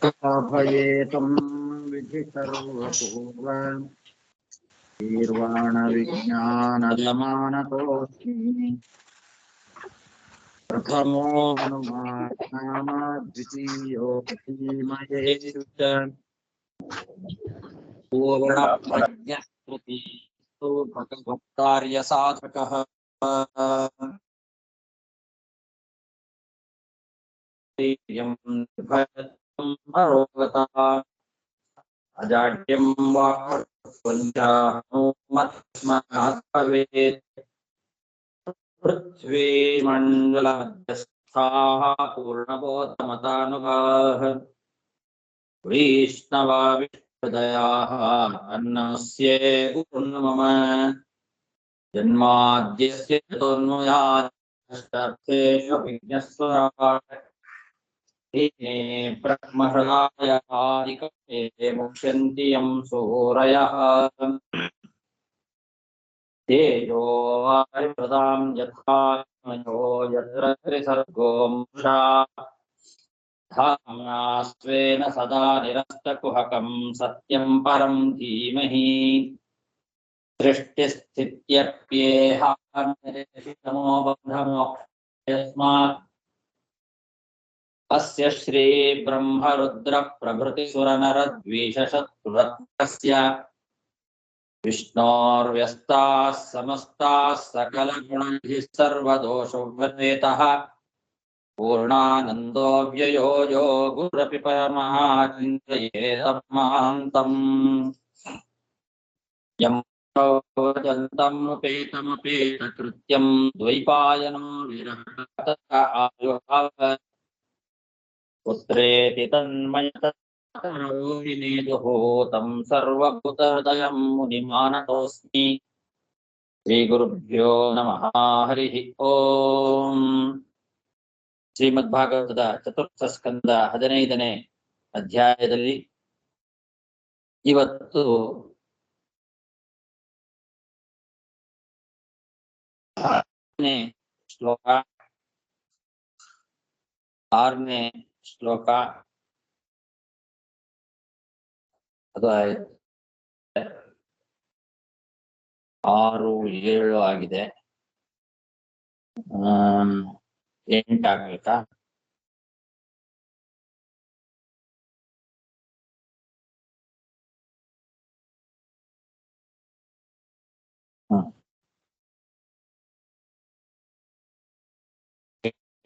भयेतं विधि सर्वपूर्व गीर्वाणविज्ञानलमानतोऽस्मि प्रथमो हनुमान् नाम द्वितीयो धीमहेषु च पूर्णप्रज्ञस्तु भगवत्कार्यसाधकः अजाड्यं वाक्पञ्चाहनुमत्स्मभवेत् पृथ्वीमण्डलमध्यस्थाः पूर्णबोधमतानुगाः वैष्णवा विष्णुदयाः अन्नमस्ये मम जन्माद्यस्य तोन्मयात् विघ्नस्वराट् ब्रह्महृदायादिकमे मुह्यन्ति यं सूरयः तेजो वायुप्रदां यथा यत्र त्रिसर्गो मृषा धाम्ना स्वेन सदा निरस्तकुहकं सत्यं परं धीमहि सृष्टिस्थित्यप्येहानिरेषितमो बन्धमोक्षयस्मात् अस्य श्री ब्रह्मरुद्र प्रभृतिसुरनरद्वीषशत्रुरस्य विष्णोर्व्यस्ताः समस्ताः सकलगुणैः सर्वदोषव्यपेतः पूर्णानन्दो व्ययो यो गुरपि परमानन्दयेदमान्तम् यं जन्तम् उपेतमपेतकृत्यं द्वैपायनो विरहः आयुः पुत्रेति तन्मयतरो विनेदुः तं सर्वभूतहृदयं मुनिमानतोऽस्मि श्रीगुरुभ्यो नमः हरिः ओम् ಶ್ರೀಮದ್ಭಾಗವತದ ಚತುರ್ಥ ಸ್ಕಂದ 15ನೇ ಅಧ್ಯಾಯದಲ್ಲಿ ಇವತ್ತು ಆರನೇ ಶ್ಲೋಕ ಅದು 6, 7 ಆಗಿದೆ. 8 ಆಗ್ಬೇಕಾ?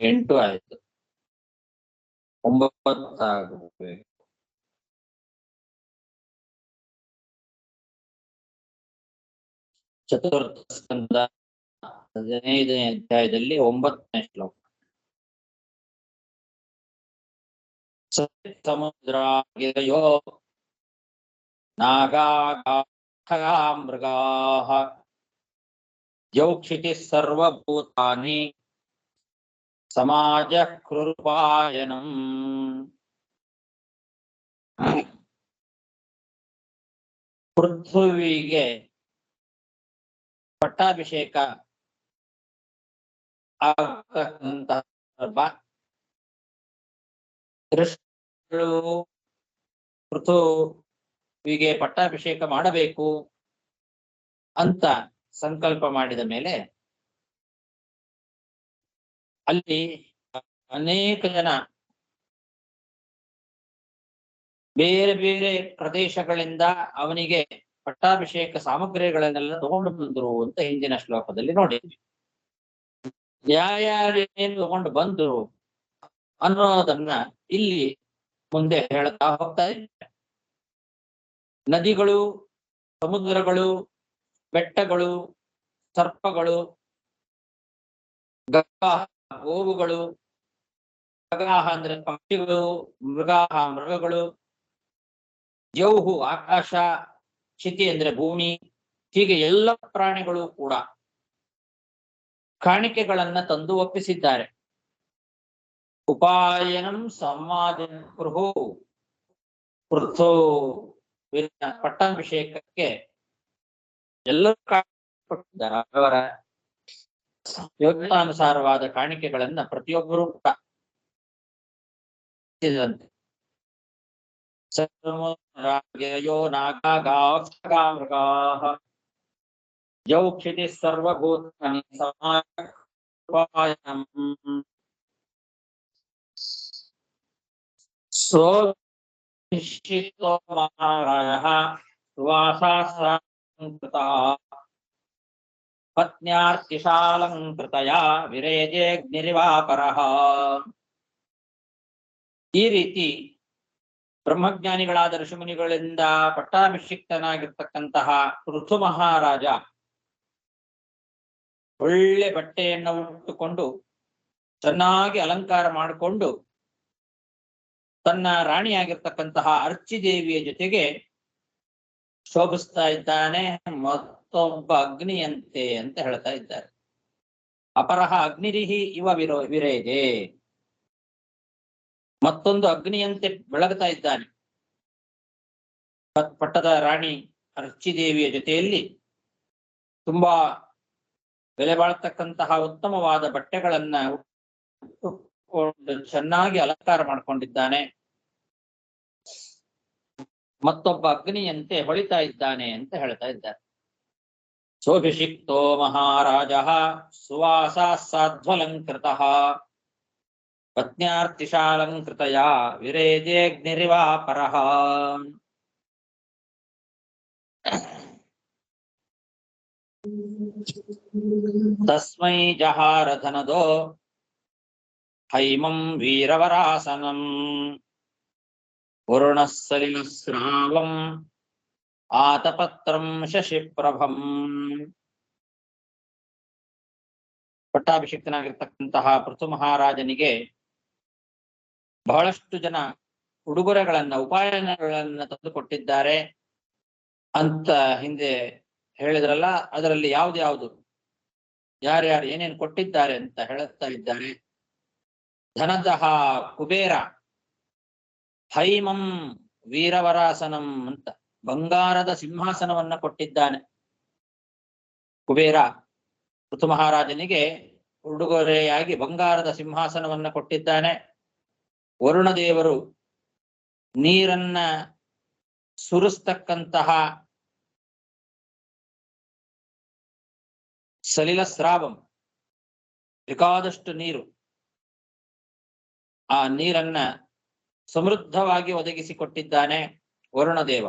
ಎಂಟು ಆಯ್ತು, 9 ಆಗಬೇಕು. ಚತುರ್ಥ ಸ್ಕಂದ 15ನೇ ಅಧ್ಯಾಯದಲ್ಲಿ 9ನೇ ಶ್ಲೋಕ. ಸಮುದ್ರಾಗಿರಯೋ ನಾಗಾ ಮೃಗಾಃ ಯೌಕ್ಷಿತಿ ಸರ್ವಭೂತಾನಿ ಸಮಾಜ ಕೃಪಾಯನಂ. ಪೃಥ್ವಿಗೆ ಪಟ್ಟಾಭಿಷೇಕ ಆಗತಕ್ಕಂತಹ ಋಷಿಗಳು ಪೃಥ್ವಿಗೆ ಪಟ್ಟಾಭಿಷೇಕ ಮಾಡಬೇಕು ಅಂತ ಸಂಕಲ್ಪ ಮಾಡಿದ ಮೇಲೆ ಅಲ್ಲಿ ಅನೇಕ ಜನ ಬೇರೆ ಬೇರೆ ಪ್ರದೇಶಗಳಿಂದ ಅವನಿಗೆ ಪಟ್ಟಾಭಿಷೇಕ ಸಾಮಗ್ರಿಗಳನ್ನೆಲ್ಲ ತಗೊಂಡು ಬಂದರು ಅಂತ ಹಿಂದಿನ ಶ್ಲೋಕದಲ್ಲಿ ನೋಡಿದ್ವಿ. ಯಾರ್ಯಾರೇನು ತಗೊಂಡು ಬಂದರು ಅನ್ನೋದನ್ನ ಇಲ್ಲಿ ಮುಂದೆ ಹೇಳ್ತಾ ಹೋಗ್ತಾ ಇದ್ದಾರೆ. ನದಿಗಳು, ಸಮುದ್ರಗಳು, ಬೆಟ್ಟಗಳು, ಸರ್ಪಗಳು, ಗೋವುಗಳು, ಖಗಾಹ ಅಂದ್ರೆ ಪಕ್ಷಿಗಳು, ಮೃಗಾಹ ಮೃಗಗಳು, ಜೌಹು ಆಕಾಶ, ಕ್ಷಿತಿ ಅಂದ್ರೆ ಭೂಮಿ, ಹೀಗೆ ಎಲ್ಲ ಪ್ರಾಣಿಗಳು ಕೂಡ ಕಾಣಿಕೆಗಳನ್ನ ತಂದು ಒಪ್ಪಿಸಿದ್ದಾರೆ. ಉಪಾಯನಂ ಸಮಾಜಂ ಕುರುಹು, ಪಟ್ಟಾಭಿಷೇಕಕ್ಕೆ ಎಲ್ಲರೂ ಕೊಟ್ಟಿದ್ದಾರೆ. ಅವರ ಯೋಗ್ಯತಾನುಸಾರವಾದ ಕಾಣಿಕೆಗಳನ್ನ ಪ್ರತಿಯೊಬ್ಬರೂ ಕೂಡ ಸರ್ವೋ ನಾಗಾಗಾಮೃಗಾಃ ಯೌ ಕ್ಷಿತಿ ಸರ್ವಭೂತಾನಿ ಸಮಾಯಂ ಸೋಭಿಷಿಕ್ತೋ ಮಹಾರಾಜಃ ಸುವಾಸಾಸ್ರಾಂಕೃತಃ ಪತ್ನ್ಯಾರ್ತಿಶಾಲಂಕೃತಯಾ ವಿರೇಜೇಗ್ನಿರಿವಾಪರಃ. ಈ ರೀತಿ ಬ್ರಹ್ಮಜ್ಞಾನಿಗಳಾದ ಋಷಿಮುನಿಗಳಿಂದ ಪಟ್ಟಾಭಿಷಿಕ್ತನಾಗಿರ್ತಕ್ಕಂತಹ ಋತು ಮಹಾರಾಜ ಒಳ್ಳೆ ಬಟ್ಟೆಯನ್ನು ಉಟ್ಟುಕೊಂಡು ಚೆನ್ನಾಗಿ ಅಲಂಕಾರ ಮಾಡಿಕೊಂಡು ತನ್ನ ರಾಣಿಯಾಗಿರ್ತಕ್ಕಂತಹ ಅರ್ಚಿದೇವಿಯ ಜೊತೆಗೆ ಶೋಭಿಸ್ತಾ ಇದ್ದಾನೆ. ಮತ್ತೊಬ್ಬ ಅಗ್ನಿಯಂತೆ ಅಂತ ಹೇಳ್ತಾ ಇದ್ದಾರೆ. ಅಪರಹ ಅಗ್ನಿರಿಹಿ ಇವ ವಿರೇಜೆ, ಮತ್ತೊಂದು ಅಗ್ನಿಯಂತೆ ಬೆಳಗ್ತಾ ಇದ್ದಾನೆ. ಪಟ್ಟದ ರಾಣಿ ಅರ್ಚಿದೇವಿಯ ಜೊತೆಯಲ್ಲಿ ತುಂಬಾ ಬೆಲೆ ಬಾಳ್ತಕ್ಕಂತಹ ಉತ್ತಮವಾದ ಬಟ್ಟೆಗಳನ್ನ ಚೆನ್ನಾಗಿ ಅಲಂಕಾರ ಮಾಡಿಕೊಂಡಿದ್ದಾನೆ. ಮತ್ತೊಬ್ಬ ಅಗ್ನಿಯಂತೆ ಹೊಳಿತಾ ಇದ್ದಾನೆ ಅಂತ ಹೇಳ್ತಾ ಇದ್ದಾರೆ. ಸೋಭಿಷಿಕ್ತೋ ಮಹಾರಾಜ ಸುವಾಸ ಸಾಧ್ವಲಂಕೃತಃ ಪತ್ನ್ಯಾರ್ತಿಶಾಲಂಕೃತಯ ವಿರೇಜೇಗ್ನಿರಿವಾಪರಃ. ತಸ್ಮೈ ಜಹಾರಧನದೋ ಹೈಮಂ ವೀರವರಾಸನಂ ವರುಣಃ ಸಲಿಲಸ್ರಾವಂ ಆತಪತ್ರಂ ಶಶಿಪ್ರಭಂ. ಪಟ್ಟಾಭಿಷಿಕ್ತನಾಗಿರ್ತಕ್ಕಂತಹ ಪೃಥು ಮಹಾರಾಜನಿಗೆ ಬಹಳಷ್ಟು ಜನ ಉಡುಗೊರೆಗಳನ್ನ ಉಪಾಯನಗಳನ್ನ ತಂದುಕೊಟ್ಟಿದ್ದಾರೆ ಅಂತ ಹಿಂದೆ ಹೇಳಿದ್ರಲ್ಲ, ಅದರಲ್ಲಿ ಯಾವ್ದು ಯಾರ್ಯಾರು ಏನೇನು ಕೊಟ್ಟಿದ್ದಾರೆ ಅಂತ ಹೇಳುತ್ತಾ ಇದ್ದಾರೆ. ಧನದಹ ಕುಬೇರ, ಹೈಮಂ ವೀರವರಾಸನಂ ಅಂತ ಬಂಗಾರದ ಸಿಂಹಾಸನವನ್ನ ಕೊಟ್ಟಿದ್ದಾನೆ ಕುಬೇರ. ಋತು ಮಹಾರಾಜನಿಗೆ ಉಡುಗೊರೆಯಾಗಿ ಬಂಗಾರದ ಸಿಂಹಾಸನವನ್ನ ಕೊಟ್ಟಿದ್ದಾನೆ. ವರುಣದೇವರು ನೀರನ್ನ ಸುರಿಸ್ತಕ್ಕಂತಹ ಸಲಿಲ ಸ್ರಾವಂ, ಬೇಕಾದಷ್ಟು ನೀರು, ಆ ನೀರನ್ನ ಸಮೃದ್ಧವಾಗಿ ಒದಗಿಸಿಕೊಟ್ಟಿದ್ದಾನೆ ವರುಣದೇವ.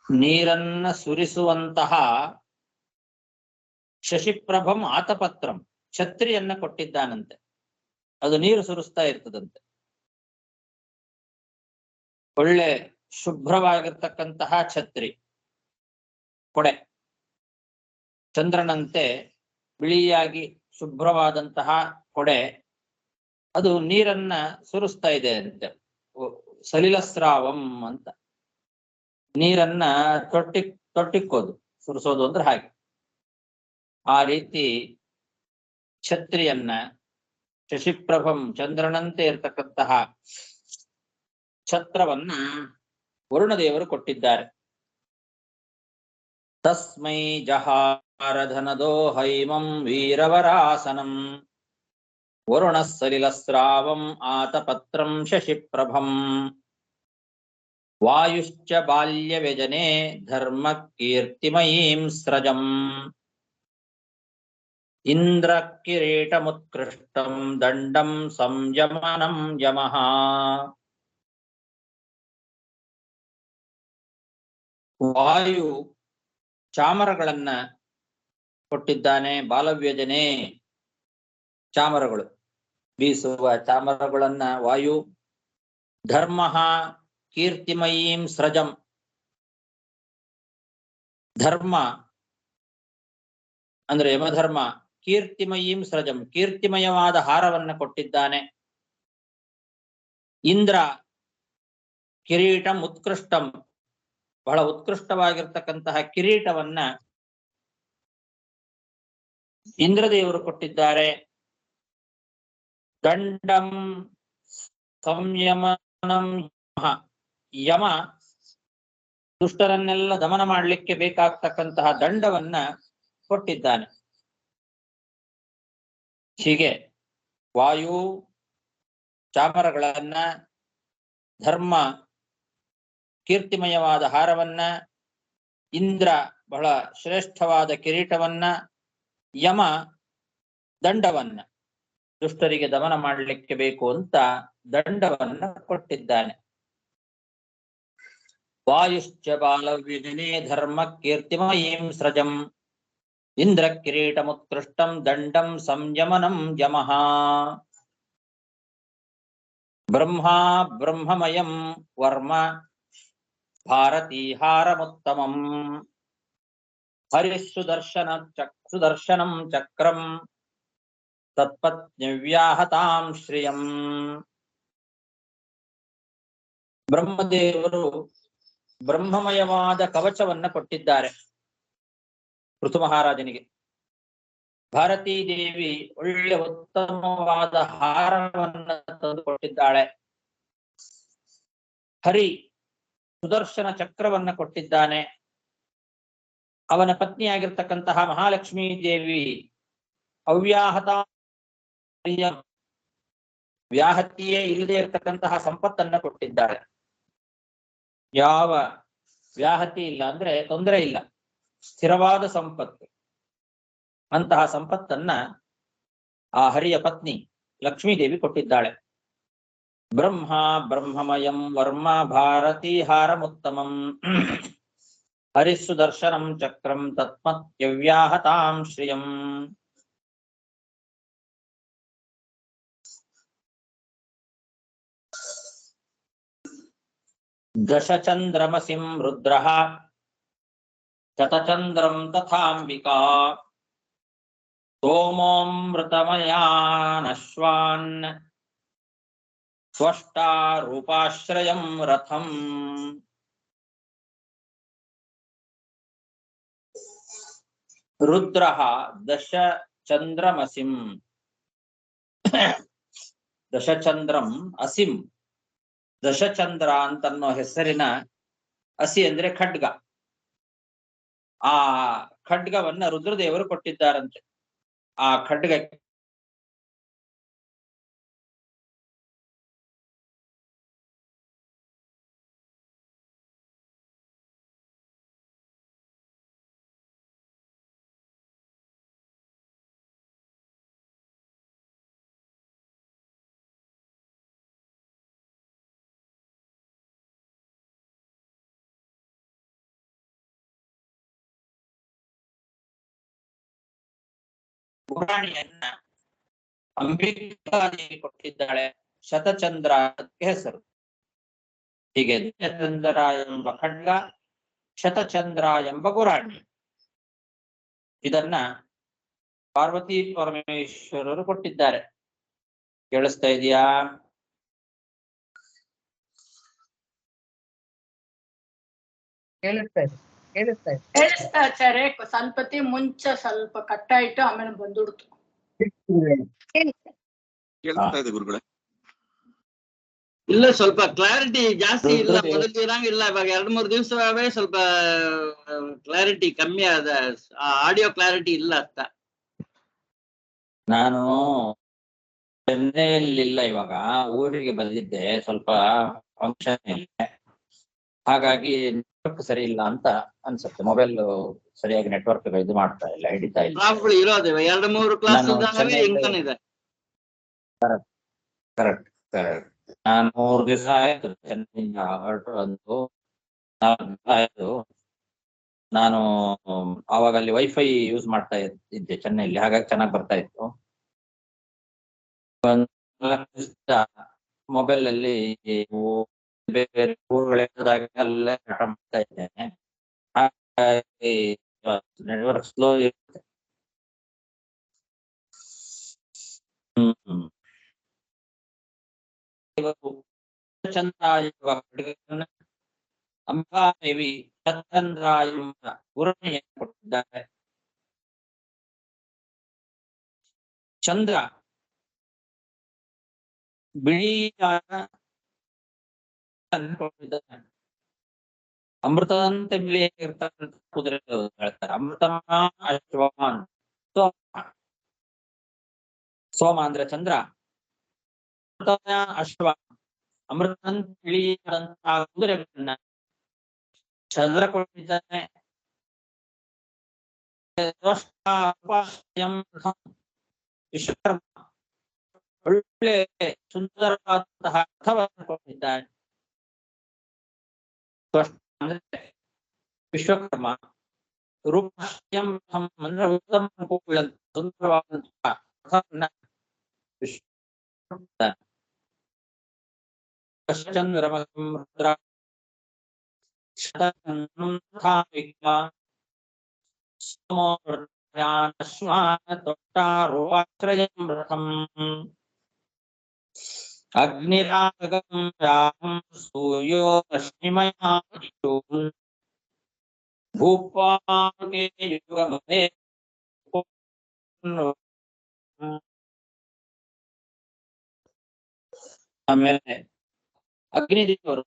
ನೀರನ್ನ ಸುರಿಸುವಂತಹ ಶಶಿಪ್ರಭಂ ಆತಪತ್ರಂ, ಛತ್ರಿಯನ್ನ ಕೊಟ್ಟಿದ್ದಾನಂತೆ. ಅದು ನೀರು ಸುರಿಸ್ತಾ ಇರ್ತದಂತೆ. ಒಳ್ಳೆ ಶುಭ್ರವಾಗಿರ್ತಕ್ಕಂತಹ ಛತ್ರಿ, ಕೊಡೆ, ಚಂದ್ರನಂತೆ ಬಿಳಿಯಾಗಿ ಶುಭ್ರವಾದಂತಹ ಕೊಡೆ, ಅದು ನೀರನ್ನ ಸುರಿಸ್ತಾ ಇದೆ ಅಂತೆ. ಸಲಿಲಸ್ರಾವಂ ಅಂತ, ನೀರನ್ನ ತೊಟ್ಟಿಕ್ಕೋದು, ಸುರಿಸೋದು ಅಂದ್ರೆ ಹಾಗೆ. ಆ ರೀತಿ ಛತ್ರಿಯನ್ನ, ಶಶಿಪ್ರಭಂ ಚಂದ್ರನಂತೆ ಇರತಕ್ಕಂತಹ ಛತ್ರವನ್ನ ವರುಣದೇವರು ಕೊಟ್ಟಿದ್ದಾರೆ. ತಸ್ಮೈ ಜಹಾರಧನದೋ ಹೈಮಂ ವೀರವರಾಸನಂ ವರುಣಃ ಸಲಿಲಸ್ರಾವಂ ಆತಪತ್ರಂ ಶಶಿಪ್ರಭಂ ವಾಯುಶ್ಚ ಬಾಲ್ಯ ವ್ಯಜನೆ ಧರ್ಮ ಕೀರ್ತಿಮಯೀಂ ಸ್ರಜಂ ಇಂದ್ರ ಕಿರೀಟಮುತ್ಕೃಷ್ಟಂ ದಂಡಂ ಸಂಯಮನಂ ಯಮಃ. ವಾಯು ಚಾಮರಗಳನ್ನ ಕೊಟ್ಟಿದ್ದಾನೆ. ಬಾಲವ್ಯಜನೆ, ಚಾಮರಗಳು, ಬೀಸುವ ಚಾಮರಗಳನ್ನ ವಾಯು. ಧರ್ಮ ಕೀರ್ತಿಮಯೀಂ ಸ್ರಜಂ, ಧರ್ಮ ಅಂದ್ರೆ ಯಮಧರ್ಮ, ಕೀರ್ತಿಮಯೀಂ ಸ್ರಜಂ, ಕೀರ್ತಿಮಯವಾದ ಹಾರವನ್ನ ಕೊಟ್ಟಿದ್ದಾನೆ. ಇಂದ್ರ ಕಿರೀಟಂ ಉತ್ಕೃಷ್ಟಂ, ಬಹಳ ಉತ್ಕೃಷ್ಟವಾಗಿರ್ತಕ್ಕಂತಹ ಕಿರೀಟವನ್ನ ಇಂದ್ರದೇವರು ಕೊಟ್ಟಿದ್ದಾರೆ. ದಂಡಂ ಸಂಯಮನಂ ಯಮ, ದುಷ್ಟರನ್ನೆಲ್ಲ ದಮನ ಮಾಡಲಿಕ್ಕೆ ಬೇಕಾಗ್ತಕ್ಕಂತಹ ದಂಡವನ್ನ ಕೊಟ್ಟಿದ್ದಾನೆ. ಹೀಗೆ ವಾಯು, ಚಾಮರಗಳನ್ನ, ಧರ್ಮ ಕೀರ್ತಿಮಯವಾದ ಹಾರವನ್ನ, ಇಂದ್ರ ಬಹಳ ಶ್ರೇಷ್ಠವಾದ ಕಿರೀಟವನ್ನ, ಯಮ ದಂಡವನ್ನ, ದುಷ್ಟರಿಗೆ ದಮನ ಮಾಡಲಿಕ್ಕೆ ಬೇಕು ಅಂತ ದಂಡವನ್ನ ಕೊಟ್ಟಿದ್ದಾನೆ. ವಾಯುಶ್ಚ ಬಾಲವ್ಯಜನೆ ಧರ್ಮ ಕೀರ್ತಿಮಯೀಂ ಸ್ರಜಂ ಇಂದ್ರ ಕಿರೀಟಮುತ್ಕೃಷ್ಟಂ ದಂಡಂ ಸಂಯಮನಂ ಯಮಃ. ಬ್ರಹ್ಮಾ ಬ್ರಹ್ಮಮಯಂ ವರ್ಮ ಭಾರತೀಹಾರಮುತ್ತಮಂ ಸುದರ್ಶನಂ ಚಕ್ರಂ ತತ್ಪತ್ನ್ಯವ್ಯಾಹತಾಂ ಶ್ರಿಯಂ. ಬ್ರಹ್ಮದೇವರು ಬ್ರಹ್ಮಮಯವಾದ ಕವಚವನ್ನ ಕೊಟ್ಟಿದ್ದಾರೆ ಋತು ಮಹಾರಾಜನಿಗೆ. ಭಾರತೀ ದೇವಿ ಒಳ್ಳೆ ಉತ್ತಮವಾದ ಹಾರವನ್ನ ತಂದುಕೊಟ್ಟಿದ್ದಾಳೆ. ಹರಿ ಸುದರ್ಶನ ಚಕ್ರವನ್ನ ಕೊಟ್ಟಿದ್ದಾನೆ. ಅವನ ಪತ್ನಿಯಾಗಿರ್ತಕ್ಕಂತಹ ಮಹಾಲಕ್ಷ್ಮೀ ದೇವಿ ಅವ್ಯಾಹತ ವ್ಯಾಹತಿಯೇ ಇಲ್ಲದೆ ಇರತಕ್ಕಂತಹ ಸಂಪತ್ತನ್ನ ಕೊಟ್ಟಿದ್ದಾಳೆ. ಯಾವ ವ್ಯಾಹತಿ ಇಲ್ಲ ಅಂದ್ರೆ ತೊಂದರೆ ಇಲ್ಲ, ಸ್ಥಿರವಾದ ಸಂಪತ್ತು. ಅಂತಹ ಸಂಪತ್ತನ್ನ ಆ ಹರಿಯ ಪತ್ನಿ ಲಕ್ಷ್ಮೀದೇವಿ ಕೊಟ್ಟಿದ್ದಾಳೆ. ಬ್ರಹ್ಮ ಬ್ರಹ್ಮಮಯಂ ವರ್ಮ ಭಾರತೀ ಹಾರಮುತ್ತಮಂ ಹರಿಸುದರ್ಶನಂ ಚಕ್ರಂ ತತ್ಮತ್ಯವ್ಯಾಹತಾಂ ಶ್ರಿಯಂ. ದಶಚಂದ್ರಮಸಿಂ ರುದ್ರಃ ಶತಚಂದ್ರಂ ತಥಾಂಬಿಕಾ ಸೋಮೋಮೃತಮಯಾನಶ್ವಾನ್ ಸ್ವಷ್ಟಾರೂಪಾಶ್ರಯಂ ರಥಂ. ರುದ್ರಃ ದಶಚಂದ್ರಮಸಿಂ ದಶಚಂದ್ರಂ ಅಸಿಂ. ದಶಚಂದ್ರ ಅಂತನ್ನೋ ಹೆಸರಿನ ಅಸಿ ಅಂದ್ರೆ ಖಡ್ಗ. ಆ ಖಡ್ಗವನ್ನ ರುದ್ರದೇವರು ಕೊಟ್ಟಿದ್ದಾರಂತೆ. ಆ ಖಡ್ಗ ಗುರಾಣಿಯನ್ನ ಅಂಬಿಕಾದೇವಿ ಕೊಟ್ಟಿದ್ದಾಳೆ. ಶತಚಂದ್ರ ಹೆಸರು. ಹೀಗೆ ಶತಚಂದ್ರ ಎಂಬ ಖಡ್ಗ, ಶತಚಂದ್ರ ಎಂಬ ಗುರಾಣಿ. ಇದನ್ನ ಪಾರ್ವತಿ ಪರಮೇಶ್ವರರು ಕೊಟ್ಟಿದ್ದಾರೆ. ಕೇಳಿಸ್ತಾ ಇದೆಯಾ? ಕೇಳಿಸ್ತಾ ಆಚಾರ್ಯ. ಸ್ವಲ್ಪತಿ ಮುಂಚೆ ಸ್ವಲ್ಪ ಕಟ್ಟಾಯ್ತು, ಆಮೇಲೆ ಬಂದುಡ್ತು. ಕೇಳ್ತಾ ಇದೆ ಗುರುಗಳೇ. ಇಲ್ಲ, ಸ್ವಲ್ಪ ಕ್ಲಾರಿಟಿ ಜಾಸ್ತಿ ಇಲ್ಲ, ಮೊದಲು ಇರಂಗಿಲ್ಲ. ಇವಾಗ 2-3 ದಿವಸವೇ ಸ್ವಲ್ಪ ಕ್ಲಾರಿಟಿ ಕಮ್ಮಿ ಆದ, ಆಡಿಯೋ ಕ್ಲಾರಿಟಿ ಇಲ್ಲ ಅಂತ. ನಾನು ಚೆನ್ನೈಯಲ್ಲಿಲ್ಲ, ಇವಾಗ ಊರಿಗೆ ಬಂದಿದ್ದೆ. ಸ್ವಲ್ಪ ಫಂಕ್ಷನ್ ಇದೆ, ಹಾಗಾಗಿ ನೆಟ್ವರ್ಕ್ ಸರಿ ಇಲ್ಲ ಅಂತ ಅನ್ಸುತ್ತೆ. ಮೊಬೈಲ್ ಸರಿಯಾಗಿ ನೆಟ್ವರ್ಕ್ ಇದು ಮಾಡ್ತಾ ಇಲ್ಲ, ಹಿಡಿತಾ ಇಲ್ಲ. ಕ್ಲಾಸ್ಗಳು ಇರೋದು 2-3 ಕ್ಲಾಸ್ ಇನ್ಕಮ್ ಇದೆ. Correct correct. ನಾನು 3 ದಿವಸ ಆಯ್ತು ಚೆನ್ನೈಯಿಂದ ಹೊರಟು ಬಂದು. ಆಯ್ತು, ನಾನು ಆವಾಗ ಅಲ್ಲಿ ವೈಫೈ ಯೂಸ್ ಮಾಡ್ತಾ ಇದ್ದೆ ಚೆನ್ನೈಲಿ, ಹಾಗಾಗಿ ಚೆನ್ನಾಗಿ ಬರ್ತಾ ಇತ್ತು. ಮೊಬೈಲ್ ಅಲ್ಲಿ ಬೇರೆ ಊರುಗಳಿದ್ದಾಗ ಅಲ್ಲೇ ಆಟ ಮಾಡ್ತಾ ಇದ್ದೇನೆ, ಹಾಗಾಗಿ ನೆಟ್ವರ್ಕ್ ಸ್ಲೋ ಇರುತ್ತೆ. ಅಂಬಾದೇವಿ ಶತಚಂದ್ರ ಎಂಬ ಗುರುಣಿಯನ್ನು ಕೊಟ್ಟಿದ್ದಾರೆ. ಚಂದ್ರ ಬಿಳಿಯಾದ ಕೊಟ್ಟಿದ್ದಾನೆ. ಅಮೃತದಂತೆ ಬಿಳಿಯಾಗಿರ್ತಕ್ಕಂಥ ಕುದುರೆ ಹೇಳ್ತಾರೆ. ಅಮೃತಮ ಅಶ್ವಾನ್. ಸೋಮ ಅಂದ್ರೆ ಚಂದ್ರ, ಅಶ್ವ ಅಮೃತಂತ ತಿಳಿಯಾದಂತಹ ಕುದುರೆಗಳನ್ನ ಚಂದ್ರ ಕೊಟ್ಟಿದ್ದಾನೆ. ವಿಶ್ವಕರ್ಮ ಒಳ್ಳೆ ಸುಂದರವಾದಂತಹ ರಥವನ್ನು ಕೊಟ್ಟಿದ್ದಾನೆ. ಅಂದ್ರೆ ವಿಶ್ವಕರ್ಮ ರೂಪಂ ಅಂದ್ರೆ ಉತ್ತಮ ಸುಂದರವಾದಂತಹ ರಥವನ್ನ ಅಗ್ನಿರಾಗಂ ರಾಮಂ ಸೂರ್ಯೋ ರಶ್ಮಿಮಯಾ ಭೂಪಾಗೆ ಯುಗಮೇ ಆಮೇಲೆ ಅಗ್ನಿದೇವರು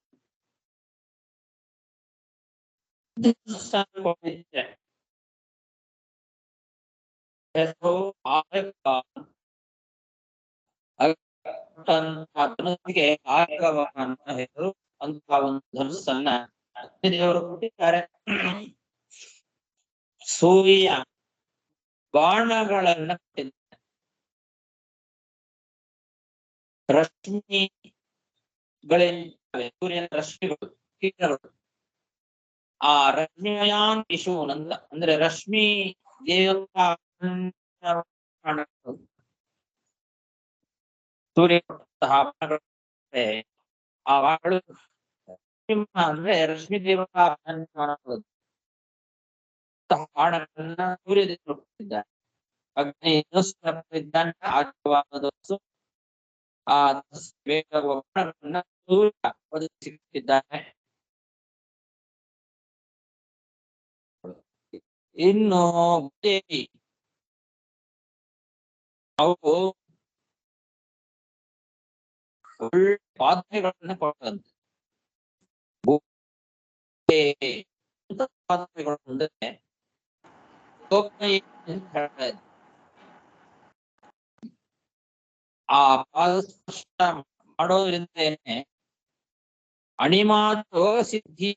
ಹೆಸರು ಅಂತ ಒಂದು ಧನುಸ್ಸನ್ನ ಅಗ್ನಿದೇವರು ಕೊಟ್ಟಿದ್ದಾರೆ. ಸೂರ್ಯ ಬಾಣಗಳನ್ನ ಕೊಟ್ಟಿದ್ದಾರೆ. ರಶ್ಮಿಗಳಿಂದ ಸೂರ್ಯನ ರಶ್ಮಿಗಳು ಕಿರಣಗಳು ಆ ರಶ್ಮಿಯಾನ್ ವಿಶೂನ್ ಅಂತ ಅಂದ್ರೆ ರಶ್ಮಿ ದೇವತಾ ಸೂರ್ಯ ಕೊಟ್ಟಂತಹ ಬಾಣಗಳು ಆ ಬಾಣಗಳು ಅಂದ್ರೆ ರಶ್ಮಿ ದೇವತಾ ಬಾಣಗಳನ್ನ ಸೂರ್ಯದೇವರು ಕೊಟ್ಟಿದ್ದಾರೆ. ಅಗ್ನಿ ಇದ್ದಾನೆ ಆಚವಾದಸು ಆ ಬಾಣಗಳನ್ನ ಸೂರ್ಯ ಒದಗಿಸಿದ್ದಾನೆ. ಇನ್ನು ದೇವಿ ಅವು ಒಳ್ಳೆ ಪಾತ್ರೆಗಳನ್ನ ಕೊಟ್ಟಂತೆ. ಪಾತ್ರೆಗಳು ಅಂದ್ರೆ ಆ ಪಾದಸ್ಪರ್ಶ ಮಾಡೋದ್ರಿಂದೇನೆ ಅಣಿಮಾತ ಸಿದ್ಧಿ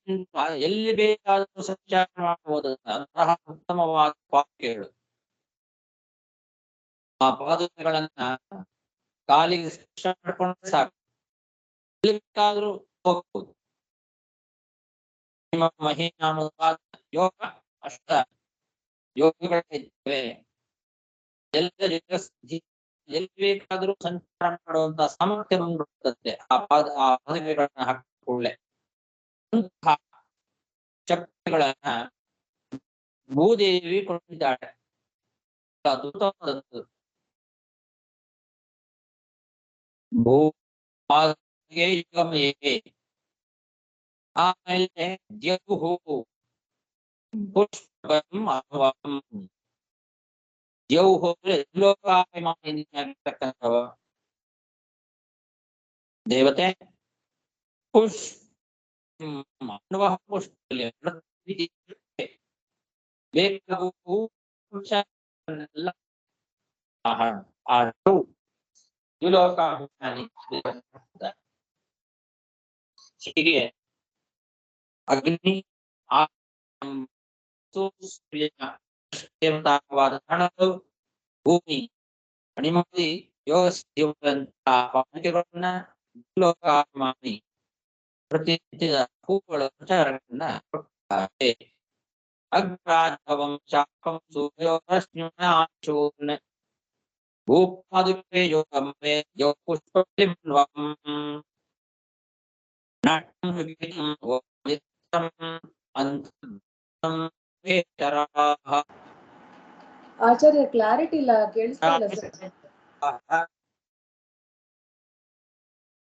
ಎಲ್ಲಿ ಬೇಕಾದರೂ ಸಂಚಾರ ಮಾಡಬಹುದು ಅಂತಹ ಉತ್ತಮವಾದ ಪಾತ್ರೆಗಳು. ಆ ಪಾದಗಳನ್ನ ಕಾಲಿಗೆ ಸ್ಪರ್ಶ ಮಾಡ್ಕೊಂಡ್ರೆ ಸಾಕು, ಎಲ್ಲಿ ಬೇಕಾದ್ರೂ ಹೋಗ್ಬೋದು. ನಿಮ್ಮ ಮಹಿಮಾನುವಾದ ಯೋಗ ಅಷ್ಟ ಯೋಗಗಳಿವೆ. ಎಲ್ಲ ಎಲ್ಲಿ ಬೇಕಾದ್ರೂ ಸಂಚಾರ ಮಾಡುವಂತಹ ಸಾಮರ್ಥ್ಯ ಬಂದ್ಬಿಡುತ್ತೆ ಆ ಪಾದಗಳನ್ನ ಹಾಕಿಕೊಳ್ಳೆ. ಚಕ್ರಗಳನ್ನ ಭೂದೇವಿ ಕೊಟ್ಟಿದ್ದಾಳೆ. ಅದ್ಭುತವಾದದ್ದು. ಆಮೇಲೆ ಜಗುಹು ಪುಷ್ಪಂ ಅಹವಂ. ಜೌಹು ಲೋಕಾಭಿಮಾನಿಯಾಗಿರ್ತಕ್ಕಂಥವ ದೇವತೆ. ಮಾನವ ಪುಷ್ಪದಲ್ಲಿ ಬೇಕಾಗುವ ಲೋಕಾಭಿಮಾನಿ. ಹೀಗೆ ಅಗ್ನಿ ದೇವತಾವಾದ ಹಣಗಳು ಭೂಮಿ ಅಣಿಮಾದಿ ಯೋಗ ಪಾಲಿಕೆಗಳನ್ನ ಲೋಕಾಭಿಮಾನಿ ಪ್ರತಿನಿತ್ಯದ ಹೂಗಳ ವಿಚಾರಗಳನ್ನ ಕೊಡ್ತಾರೆ. ಅಗ್ರಾಜವಂ ಶಾಖಂ ಸೂರ್ಯೋ ರಶ್ಮಿಯಾಚೂರ್ಣ ಭೂಪಾದುಕೆ ಯೋಗಮೇ ಯೋಗ ಪುಷ್ಪಲಿಂಬಂ ನಾಟ್ಯಂ ವಿವಿಧಂ ವಿತ್ತಂ ಅಂತಂ ವೇತರಾಹ. ಆಚಾರ್ಯ ಕ್ಲಾರಿಟಿ ಇಲ್ಲ, ಕೇಳಿಸ್ತಾ ಇಲ್ಲ ಸರ್.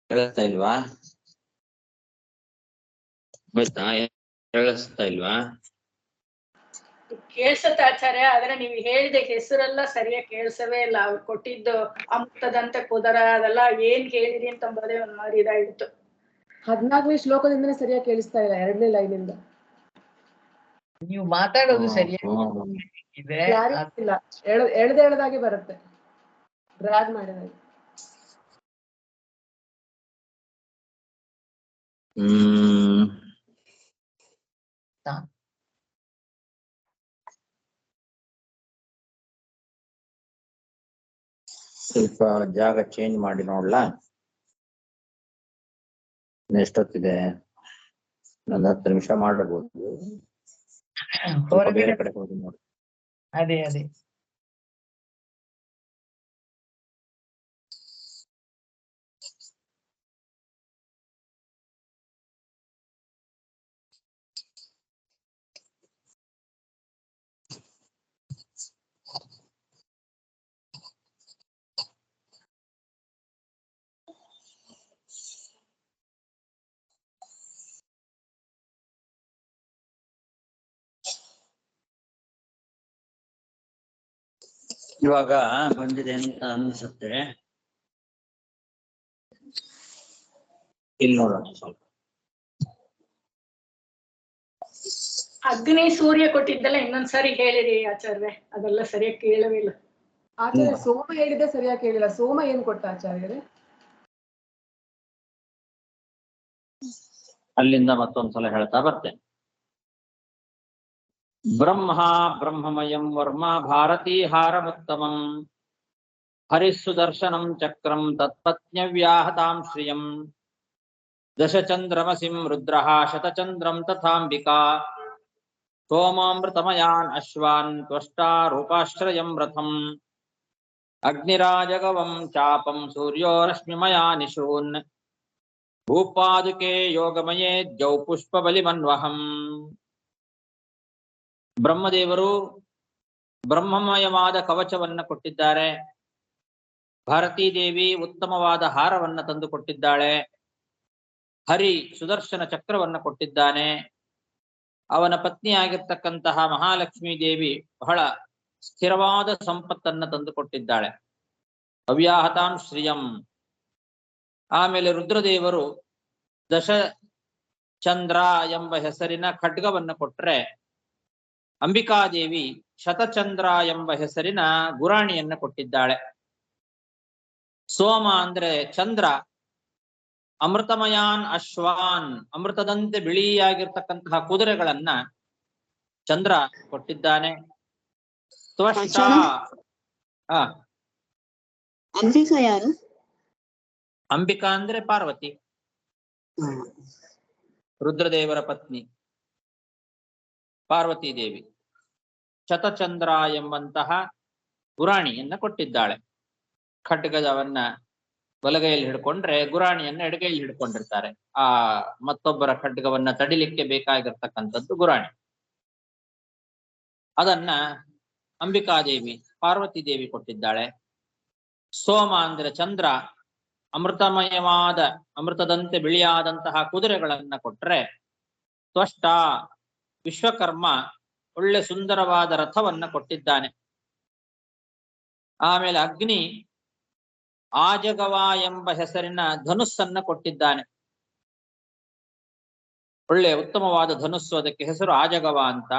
ಕೇಳಿಸ್ತಾ ಇಲ್ವಾ? ಕೇಳಿಸ್ತಾ ಇಲ್ವಾ? ಕೇಳ್ಸತ್ತೆ ಆಚಾರ್ಯ, ಆದ್ರೆ ನೀವು ಹೇಳಿದ ಹೆಸರೆಲ್ಲ ಸರಿಯಾಗಿ ಕೇಳ್ಸವೇ ಇಲ್ಲ. ಅವ್ರು ಕೊಟ್ಟಿದ್ದು ಅಮೃತದಂತೆ ಕುದರ ಅದೆಲ್ಲ ಏನ್ ಹೇಳಿರಿ ಅಂತಂಬುದೇ ಒಂದ್ ಮಾರಿ ಇದಾಗಿತ್ತು. 14ನೇ ಶ್ಲೋಕದಿಂದನೇ ಸರಿಯಾಗಿ ಕೇಳಿಸ್ತಾ ಇಲ್ಲ, 2ನೇ ಲೈನಿಂದ. ನೀವು ಮಾತಾಡೋದು ಸರಿಯಾಗಿ ಇದೆ, ಕ್ಲಾರಿಟಿ ಇಲ್ಲ, ಎಳ್ದಾಗೆ ಬರುತ್ತೆ, ಡ್ರ್ಯಾಗ್ ಮಾಡಿದಾಗ. ಸ್ವಲ್ಪ ಜಾಗ ಚೇಂಜ್ ಮಾಡಿ ನೋಡ್ಲಾ? ಎಷ್ಟೊತ್ತಿದೆ? ಒಂದು 10 ನಿಮಿಷ ಮಾಡಬಹುದು. ಸ್ವಲ್ಪ ಬೇರೆ ಕಡೆ ಹೋಗಿ ನೋಡಿ. ಅದೇ ಇವಾಗ ಬಂದಿದೆ ಅಂತ ಅನ್ಸುತ್ತೆ. ಇಲ್ಲಿ ನೋಡೋಣ ಸ್ವಲ್ಪ. ಅಗ್ನಿ ಸೂರ್ಯ ಕೊಟ್ಟಿದ್ದೆಲ್ಲ ಇನ್ನೊಂದ್ಸರಿ ಹೇಳಿರಿ ಆಚಾರ್ಯ, ಅದೆಲ್ಲ ಸರಿಯಾಗಿ ಕೇಳವೇ ಇಲ್ಲ. ಆಚಾರ್ಯ ಸೋಮ ಹೇಳಿದೆ ಸರಿಯಾಗಿ ಕೇಳಿಲ್ಲ. ಸೋಮ ಏನ್ ಕೊಟ್ಟ ಆಚಾರ್ಯರೇ? ಅಲ್ಲಿಂದ ಮತ್ತೊಂದ್ಸಲ ಹೇಳ್ತಾ ಬರ್ತೇನೆ. ಬ್ರಹ್ಮ ಬ್ರಹ್ಮಮಯಂ ವರ್ಮ ಭಾರತೀ ಹಾರಮುತ್ತಮಂ ಹರಿಸ್ಸುದರ್ಶನಂ ಚಕ್ರಂ ತತ್ಪತ್ನ್ಯವ್ಯಾಹತಾಂ ಶ್ರಿಯಂ ದಶಚಂದ್ರಮಸಿಂ ರುದ್ರಃ ಶತಚಂದ್ರಂ ತಥಾಂಬಿಕಾ ಸೋಮಾಮೃತಮಯಾನ್ ಅಶ್ವಾನ್ ತ್ವಷ್ಟಾರೂಪಾಶ್ರಯಂ ರಥಂ ಅಗ್ನಿರಾಜಗವಂ ಚಾಪಂ ಸೂರ್ಯೋ ರಶ್ಮಿಮಯಾ ನಿಶೂನ್ ಭೂಪಾದುಕೆ ಯೋಗಮಯೇ ದ್ಯೌ ಪುಷ್ಪಬಲಿಮನ್ವಹಂ. ಬ್ರಹ್ಮದೇವರು ಬ್ರಹ್ಮಮಯವಾದ ಕವಚವನ್ನ ಕೊಟ್ಟಿದ್ದಾರೆ. ಭಾರತೀ ದೇವಿ ಉತ್ತಮವಾದ ಹಾರವನ್ನ ತಂದು ಕೊಟ್ಟಿದ್ದಾಳೆ. ಹರಿ ಸುದರ್ಶನ ಚಕ್ರವನ್ನ ಕೊಟ್ಟಿದ್ದಾನೆ. ಅವನ ಪತ್ನಿಯಾಗಿರ್ತಕ್ಕಂತಹ ಮಹಾಲಕ್ಷ್ಮೀ ದೇವಿ ಬಹಳ ಸ್ಥಿರವಾದ ಸಂಪತ್ತನ್ನ ತಂದು ಕೊಟ್ಟಿದ್ದಾಳೆ. ಅವ್ಯಾಹತಾಂ ಶ್ರಿಯಂ. ಆಮೇಲೆ ರುದ್ರದೇವರು ದಶಚಂದ್ರ ಎಂಬ ಹೆಸರಿನ ಖಡ್ಗವನ್ನ ಕೊಟ್ರೆ, ಅಂಬಿಕಾದೇವಿ ಶತಚಂದ್ರ ಎಂಬ ಹೆಸರಿನ ಗುರಾಣಿಯನ್ನ ಕೊಟ್ಟಿದ್ದಾಳೆ. ಸೋಮ ಅಂದ್ರೆ ಚಂದ್ರ, ಅಮೃತಮಯಾನ್ ಅಶ್ವಾನ್, ಅಮೃತದಂತೆ ಬಿಳಿಯಾಗಿರ್ತಕ್ಕಂತಹ ಕುದುರೆಗಳನ್ನ ಚಂದ್ರ ಕೊಟ್ಟಿದ್ದಾನೆ. ತ್ವಷ್ಟ ಅಂಬಿಕಾ ಯಾರು? ಅಂಬಿಕಾ ಅಂದ್ರೆ ಪಾರ್ವತಿ, ರುದ್ರದೇವರ ಪತ್ನಿ ಪಾರ್ವತಿ ದೇವಿ. ಶತಚಂದ್ರ ಎಂಬಂತಹ ಗುರಾಣಿಯನ್ನ ಕೊಟ್ಟಿದ್ದಾಳೆ. ಖಡ್ಗದವನ್ನ ಬಲಗೈಯಲ್ಲಿ ಹಿಡ್ಕೊಂಡ್ರೆ ಗುರಾಣಿಯನ್ನ ಎಡಗೈಯಲ್ಲಿ ಹಿಡ್ಕೊಂಡಿರ್ತಾರೆ. ಆ ಮತ್ತೊಬ್ಬರ ಖಡ್ಗವನ್ನ ತಡಿಲಿಕ್ಕೆ ಬೇಕಾಗಿರ್ತಕ್ಕಂಥದ್ದು ಗುರಾಣಿ. ಅದನ್ನ ಅಂಬಿಕಾದೇವಿ ಪಾರ್ವತಿ ದೇವಿ ಕೊಟ್ಟಿದ್ದಾಳೆ. ಸೋಮ ಅಂದ್ರೆ ಚಂದ್ರ, ಅಮೃತಮಯವಾದ ಅಮೃತದಂತೆ ಬಿಳಿಯಾದಂತಹ ಕುದುರೆಗಳನ್ನ ಕೊಟ್ರೆ, ತ್ವಷ್ಟ ವಿಶ್ವಕರ್ಮ ಒಳ್ಳೆ ಸುಂದರವಾದ ರಥವನ್ನ ಕೊಟ್ಟಿದ್ದಾನೆ. ಆಮೇಲೆ ಅಗ್ನಿ ಆಜಗವ ಎಂಬ ಹೆಸರಿನ ಧನುಸ್ಸನ್ನ ಕೊಟ್ಟಿದ್ದಾನೆ. ಒಳ್ಳೆ ಉತ್ತಮವಾದ ಧನುಸ್ಸು, ಅದಕ್ಕೆ ಹೆಸರು ಆಜಗವ ಅಂತ.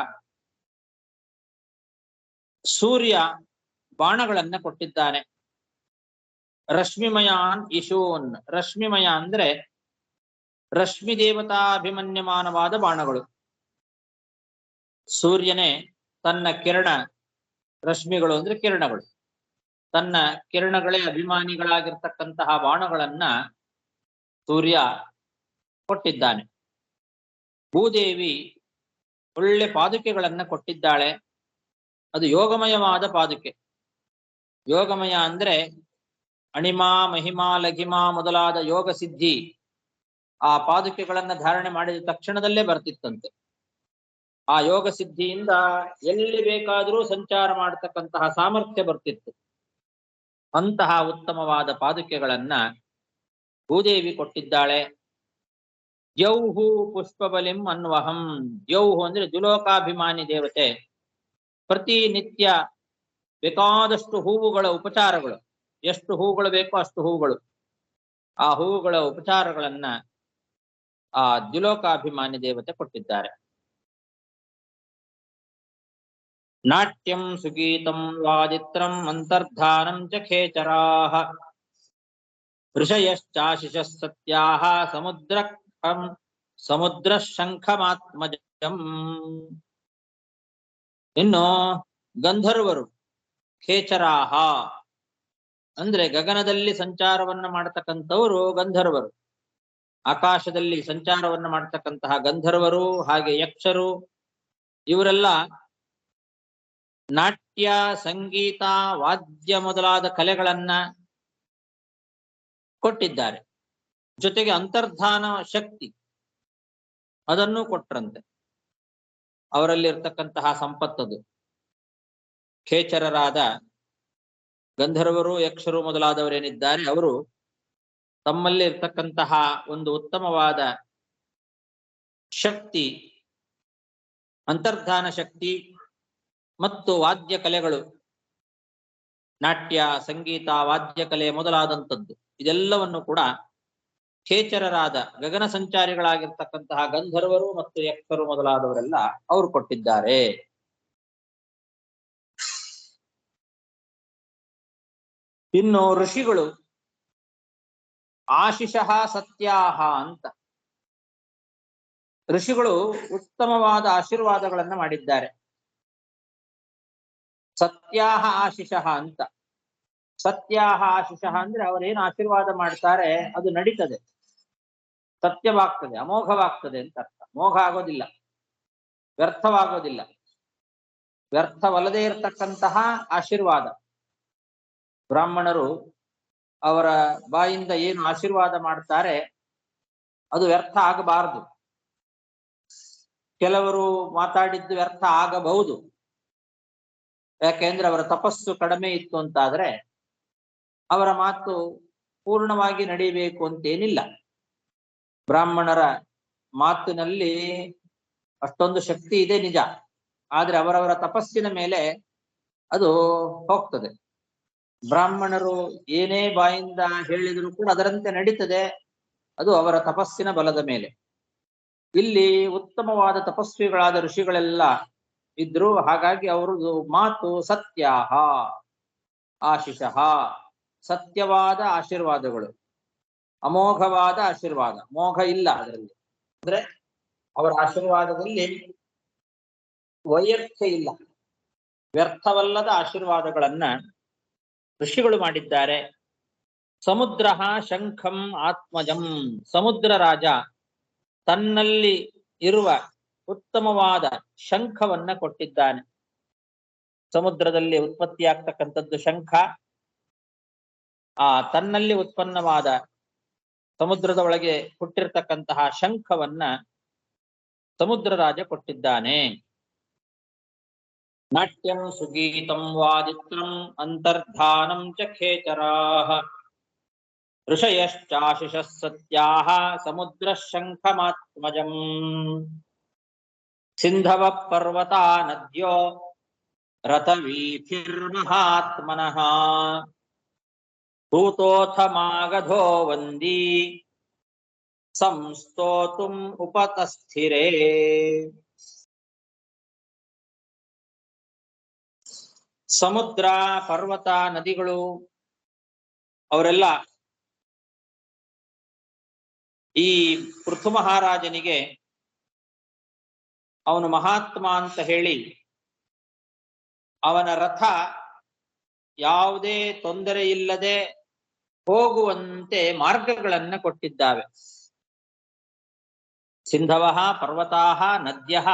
ಸೂರ್ಯ ಬಾಣಗಳನ್ನ ಕೊಟ್ಟಿದ್ದಾನೆ. ರಶ್ಮಿಮಯಾನ್ ಇಶೂನ್. ರಶ್ಮಿಮಯ ಅಂದ್ರೆ ರಶ್ಮಿ ದೇವತಾಭಿಮನ್ಯಮಾನವಾದ ಬಾಣಗಳು. ಸೂರ್ಯನೇ ತನ್ನ ಕಿರಣ, ರಶ್ಮಿಗಳು ಅಂದ್ರೆ ಕಿರಣಗಳು, ತನ್ನ ಕಿರಣಗಳೇ ಅಭಿಮಾನಿಗಳಾಗಿರ್ತಕ್ಕಂತಹ ಬಾಣಗಳನ್ನ ಸೂರ್ಯ ಕೊಟ್ಟಿದ್ದಾನೆ. ಭೂದೇವಿ ಒಳ್ಳೆ ಪಾದುಕೆಗಳನ್ನ ಕೊಟ್ಟಿದ್ದಾಳೆ. ಅದು ಯೋಗಮಯವಾದ ಪಾದುಕೆ. ಯೋಗಮಯ ಅಂದ್ರೆ ಅಣಿಮಾ ಮಹಿಮಾ ಲಘಿಮಾ ಮೊದಲಾದ ಯೋಗ ಸಿದ್ಧಿ ಆ ಪಾದುಕೆಗಳನ್ನ ಧಾರಣೆ ಮಾಡಿದ ತಕ್ಷಣದಲ್ಲೇ ಬರ್ತಿತ್ತಂತೆ. ಆ ಯೋಗ ಸಿದ್ಧಿಯಿಂದ ಎಲ್ಲಿ ಬೇಕಾದರೂ ಸಂಚಾರ ಮಾಡತಕ್ಕಂತಹ ಸಾಮರ್ಥ್ಯ ಬರ್ತಿತ್ತು. ಅಂತಹ ಉತ್ತಮವಾದ ಪಾದುಕೆಗಳನ್ನ ಭೂದೇವಿ ಕೊಟ್ಟಿದ್ದಾಳೆ. ದ್ಯೌಹು ಪುಷ್ಪಬಲಿಂ ಅನ್ವಹಂ. ದ್ಯೌಹು ಅಂದ್ರೆ ದ್ಯುಲೋಕಾಭಿಮಾನಿ ದೇವತೆ. ಪ್ರತಿನಿತ್ಯ ಬೇಕಾದಷ್ಟು ಹೂವುಗಳ ಉಪಚಾರಗಳು, ಎಷ್ಟು ಹೂವುಗಳು ಬೇಕೋ ಅಷ್ಟು ಹೂವುಗಳು, ಆ ಹೂವುಗಳ ಉಪಚಾರಗಳನ್ನ ಆ ದ್ಯುಲೋಕಾಭಿಮಾನಿ ದೇವತೆ ಕೊಟ್ಟಿದ್ದಾರೆ. ನಾಟ್ಯಂ ಸುಗೀತಂ ವಾದಿತ್ರಂ ಅಂತರ್ಧಾನಂ ಚ ಖೇಚರಾಃ ಋಷಯಶ್ಚಾಶಿಷಃ ಸತ್ಯಾಃ ಸಮುದ್ರಖಂ ಸಮುದ್ರ ಶಂಖಮಾತ್ಮಜಂ. ಇನ್ನು ಗಂಧರ್ವರು ಖೇಚರಾಹ ಅಂದ್ರೆ ಗಗನದಲ್ಲಿ ಸಂಚಾರವನ್ನ ಮಾಡತಕ್ಕಂಥವರು ಗಂಧರ್ವರು, ಆಕಾಶದಲ್ಲಿ ಸಂಚಾರವನ್ನ ಮಾಡತಕ್ಕಂತಹ ಗಂಧರ್ವರು, ಹಾಗೆ ಯಕ್ಷರು, ಇವರೆಲ್ಲ ನಾಟ್ಯ, ಸಂಗೀತ, ವಾದ್ಯ ಮೊದಲಾದ ಕಲೆಗಳನ್ನ ಕೊಟ್ಟಿದ್ದಾರೆ. ಜೊತೆಗೆ ಅಂತರ್ಧಾನ ಶಕ್ತಿ ಅದನ್ನು ಕೊಟ್ರಂತೆ. ಅವರಲ್ಲಿರ್ತಕ್ಕಂತಹ ಸಂಪತ್ತದು. ಖೇಚರರಾದ ಗಂಧರ್ವರು, ಯಕ್ಷರು ಮೊದಲಾದವರೇನಿದ್ದಾರೆ ಅವರು ತಮ್ಮಲ್ಲಿ ಇರ್ತಕ್ಕಂತಹ ಒಂದು ಉತ್ತಮವಾದ ಶಕ್ತಿ, ಅಂತರ್ಧಾನ ಶಕ್ತಿ ಮತ್ತು ವಾದ್ಯ ಕಲೆಗಳು, ನಾಟ್ಯ, ಸಂಗೀತ, ವಾದ್ಯ ಕಲೆ ಮೊದಲಾದಂಥದ್ದು ಇದೆಲ್ಲವನ್ನು ಕೂಡ ಖೇಚರರಾದ ಗಗನ ಸಂಚಾರಿಗಳಾಗಿರ್ತಕ್ಕಂತಹ ಗಂಧರ್ವರು ಮತ್ತು ಯಕ್ಷರು ಮೊದಲಾದವರೆಲ್ಲ ಅವರು ಕೊಟ್ಟಿದ್ದಾರೆ. ಇನ್ನು ಋಷಿಗಳು ಆಶಿಷಃ ಸತ್ಯಾಹ ಅಂತ, ಋಷಿಗಳು ಉತ್ತಮವಾದ ಆಶೀರ್ವಾದಗಳನ್ನ ಮಾಡಿದ್ದಾರೆ. ಸತ್ಯಾಹ ಆಶಿಷಃ ಅಂತ. ಸತ್ಯಾಹ ಆಶಿಷಃ ಅಂದ್ರೆ ಅವರೇನು ಆಶೀರ್ವಾದ ಮಾಡ್ತಾರೆ ಅದು ನಡೀತದೆ, ಸತ್ಯವಾಗ್ತದೆ, ಅಮೋಘವಾಗ್ತದೆ ಅಂತ ಅರ್ಥ. ಮೋಘ ಆಗೋದಿಲ್ಲ, ವ್ಯರ್ಥವಾಗೋದಿಲ್ಲ. ವ್ಯರ್ಥವಲ್ಲದೆ ಇರತಕ್ಕಂತಹ ಆಶೀರ್ವಾದ. ಬ್ರಾಹ್ಮಣರು ಅವರ ಬಾಯಿಂದ ಏನು ಆಶೀರ್ವಾದ ಮಾಡ್ತಾರೆ ಅದು ವ್ಯರ್ಥ ಆಗಬಾರದು. ಕೆಲವರು ಮಾತಾಡಿದ್ದು ವ್ಯರ್ಥ ಆಗಬಹುದು, ಯಾಕೆಂದ್ರೆ ಅವರ ತಪಸ್ಸು ಕಡಿಮೆ ಇತ್ತು ಅಂತಾದ್ರೆ ಅವರ ಮಾತು ಪೂರ್ಣವಾಗಿ ನಡೀಬೇಕು ಅಂತೇನಿಲ್ಲ. ಬ್ರಾಹ್ಮಣರ ಮಾತಿನಲ್ಲಿ ಅಷ್ಟೊಂದು ಶಕ್ತಿ ಇದೆ ನಿಜ, ಆದ್ರೆ ಅವರವರ ತಪಸ್ಸಿನ ಮೇಲೆ ಅದು ಹೋಗ್ತದೆ. ಬ್ರಾಹ್ಮಣರು ಏನೇ ಬಾಯಿಂದ ಹೇಳಿದ್ರು ಕೂಡ ಅದರಂತೆ ನಡೀತದೆ, ಅದು ಅವರ ತಪಸ್ಸಿನ ಬಲದ ಮೇಲೆ. ಇಲ್ಲಿ ಉತ್ತಮವಾದ ತಪಸ್ವಿಗಳಾದ ಋಷಿಗಳೆಲ್ಲ ಇದ್ರು, ಹಾಗಾಗಿ ಅವರದು ಮಾತು ಸತ್ಯಾಹ ಆಶಿಷಃ, ಸತ್ಯವಾದ ಆಶೀರ್ವಾದಗಳು, ಅಮೋಘವಾದ ಆಶೀರ್ವಾದ. ಮೋಘ ಇಲ್ಲ ಅದರಲ್ಲಿ, ಅಂದ್ರೆ ಅವರ ಆಶೀರ್ವಾದದಲ್ಲಿ ವೈಯರ್ಥ್ಯ ಇಲ್ಲ, ವ್ಯರ್ಥವಲ್ಲದ ಆಶೀರ್ವಾದಗಳನ್ನ ಋಷಿಗಳು ಮಾಡಿದ್ದಾರೆ. ಸಮುದ್ರ ಶಂಖಂ ಆತ್ಮಜಂ, ಸಮುದ್ರ ರಾಜ ತನ್ನಲ್ಲಿ ಇರುವ ಉತ್ತಮವಾದ ಶಂಖವನ್ನ ಕೊಟ್ಟಿದ್ದಾನೆ. ಸಮುದ್ರದಲ್ಲಿ ಉತ್ಪತ್ತಿಯಾಗ್ತಕ್ಕಂಥದ್ದು ಶಂಖ. ತನ್ನಲ್ಲಿ ಉತ್ಪನ್ನವಾದ ಸಮುದ್ರದ ಒಳಗೆ ಹುಟ್ಟಿರ್ತಕ್ಕಂತಹ ಶಂಖವನ್ನ ಸಮುದ್ರ ರಾಜ ಕೊಟ್ಟಿದ್ದಾನೆ. ನಾಟ್ಯಂ ಸುಗೀತಂ ವಾದಿತ್ರಂ ಅಂತರ್ಧಾನಂ ಚ ಖೇಚರಾಃ ಋಷಯಶ್ಚಾಶಿಷಃ ಸತ್ಯಾಃ ಸಮುದ್ರ ಶಂಖಮಾತ್ಮಜಂ. ಸಿಂಧವ ಪರ್ವತಾ ನದ್ಯೋ ರಥವೀಥಿರ್ಮಹಾತ್ಮನಃ ಭೂತೋಥ ಮಾಗಧೋ ವಂದಿ ಸಂಸ್ತೋತುಂ ಉಪತಸ್ಥಿರೇ. ಸಮುದ್ರ, ಪರ್ವತ, ನದಿಗಳು ಅವರೆಲ್ಲ ಈ ಪೃಥು ಮಹಾರಾಜನಿಗೆ ಅವನು ಮಹಾತ್ಮ ಅಂತ ಹೇಳಿ ಅವನ ರಥ ಯಾವುದೇ ತೊಂದರೆ ಇಲ್ಲದೆ ಹೋಗುವಂತೆ ಮಾರ್ಗಗಳನ್ನ ಕೊಟ್ಟಿದ್ದಾವೆ. ಸಿಂಧವಃ ಪರ್ವತಾಃ ನದ್ಯಃ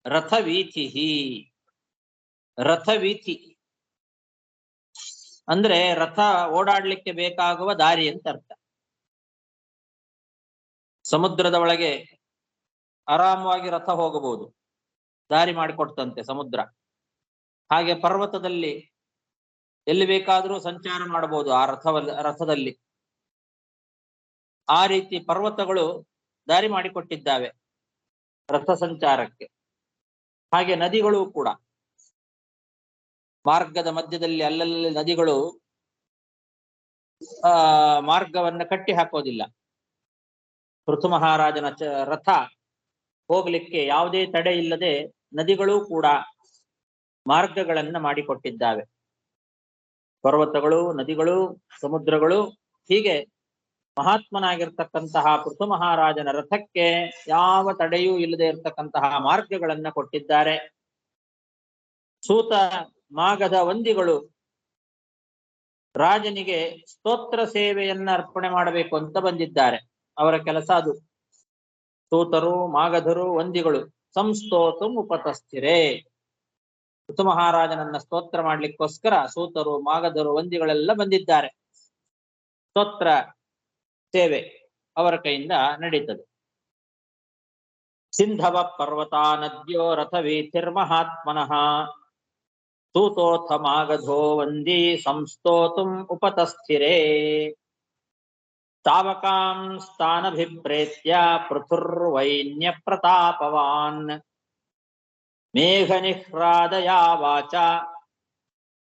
ರಥವೀಥಿಃ. ರಥವೀಥಿ ಅಂದ್ರೆ ರಥ ಓಡಾಡ್ಲಿಕ್ಕೆ ಬೇಕಾಗುವ ದಾರಿ ಅಂತ ಅರ್ಥ. ಸಮುದ್ರದ ಒಳಗೆ ಆರಾಮವಾಗಿ ರಥ ಹೋಗಬಹುದು, ದಾರಿ ಮಾಡಿಕೊಡ್ತಂತೆ ಸಮುದ್ರ. ಹಾಗೆ ಪರ್ವತದಲ್ಲಿ ಎಲ್ಲಿ ಬೇಕಾದರೂ ಸಂಚಾರ ಮಾಡಬಹುದು ಆ ರಥದಲ್ಲಿ. ಆ ರೀತಿ ಪರ್ವತಗಳು ದಾರಿ ಮಾಡಿಕೊಟ್ಟಿದ್ದಾವೆ ರಥ ಸಂಚಾರಕ್ಕೆ. ಹಾಗೆ ನದಿಗಳು ಕೂಡ ಮಾರ್ಗದ ಮಧ್ಯದಲ್ಲಿ ಅಲ್ಲಲ್ಲಿ ನದಿಗಳು ಮಾರ್ಗವನ್ನ ಕಟ್ಟಿ ಹಾಕೋದಿಲ್ಲ. ಪೃಥು ಮಹಾರಾಜನ ರಥ ಹೋಗ್ಲಿಕ್ಕೆ ಯಾವುದೇ ತಡೆ ಇಲ್ಲದೆ ನದಿಗಳು ಕೂಡ ಮಾರ್ಗಗಳನ್ನ ಮಾಡಿಕೊಟ್ಟಿದ್ದಾವೆ. ಪರ್ವತಗಳು, ನದಿಗಳು, ಸಮುದ್ರಗಳು ಹೀಗೆ ಮಹಾತ್ಮನಾಗಿರ್ತಕ್ಕಂತಹ ಪೃಥು ಮಹಾರಾಜನ ರಥಕ್ಕೆ ಯಾವ ತಡೆಯೂ ಇಲ್ಲದೆ ಇರತಕ್ಕಂತಹ ಮಾರ್ಗಗಳನ್ನ ಕೊಟ್ಟಿದ್ದಾರೆ. ಸೂತ ಮಾಗಧ ವಂದಿಗಳು ರಾಜನಿಗೆ ಸ್ತೋತ್ರ ಸೇವೆಯನ್ನ ಅರ್ಪಣೆ ಮಾಡಬೇಕು ಅಂತ ಬಂದಿದ್ದಾರೆ. ಅವರ ಕೆಲಸ ಅದು. ಸೂತರು ಮಾಗಧರು ವಂದಿಗಳು ಸಂಸ್ತೋತು ಉಪತಸ್ಥಿರೇ. ಪೃಥು ಮಹಾರಾಜನನ್ನ ಸ್ತೋತ್ರ ಮಾಡ್ಲಿಕ್ಕೋಸ್ಕರ ಸೂತರು ಮಾಗಧರು ವಂದಿಗಳೆಲ್ಲ ಬಂದಿದ್ದಾರೆ. ಸ್ತೋತ್ರ ಸೇವೆ ಅವರ ಕೈಯಿಂದ ನಡೀತದೆ. ಸಿಂಧವ ಪರ್ವತಾ ನದ್ಯೋ ರಥವೀಥಿರ್ಮಹಾತ್ಮನಃ ಸೂತೋಥ ಮಾಗಧೋ ವಂದಿ ಸಂಸ್ತೋತುಂ ಉಪತಸ್ಥಿರೇ. ತಾವಕಾಂ ಸ್ಥಾನಭಿಪ್ರೇತ್ಯ ಪೃಥುರ್ವೈನ್ಯ ಪ್ರತಾಪವಾನ್ ಮೇಘ ನಿಹ್ರಾದಯಾ ವಾಚ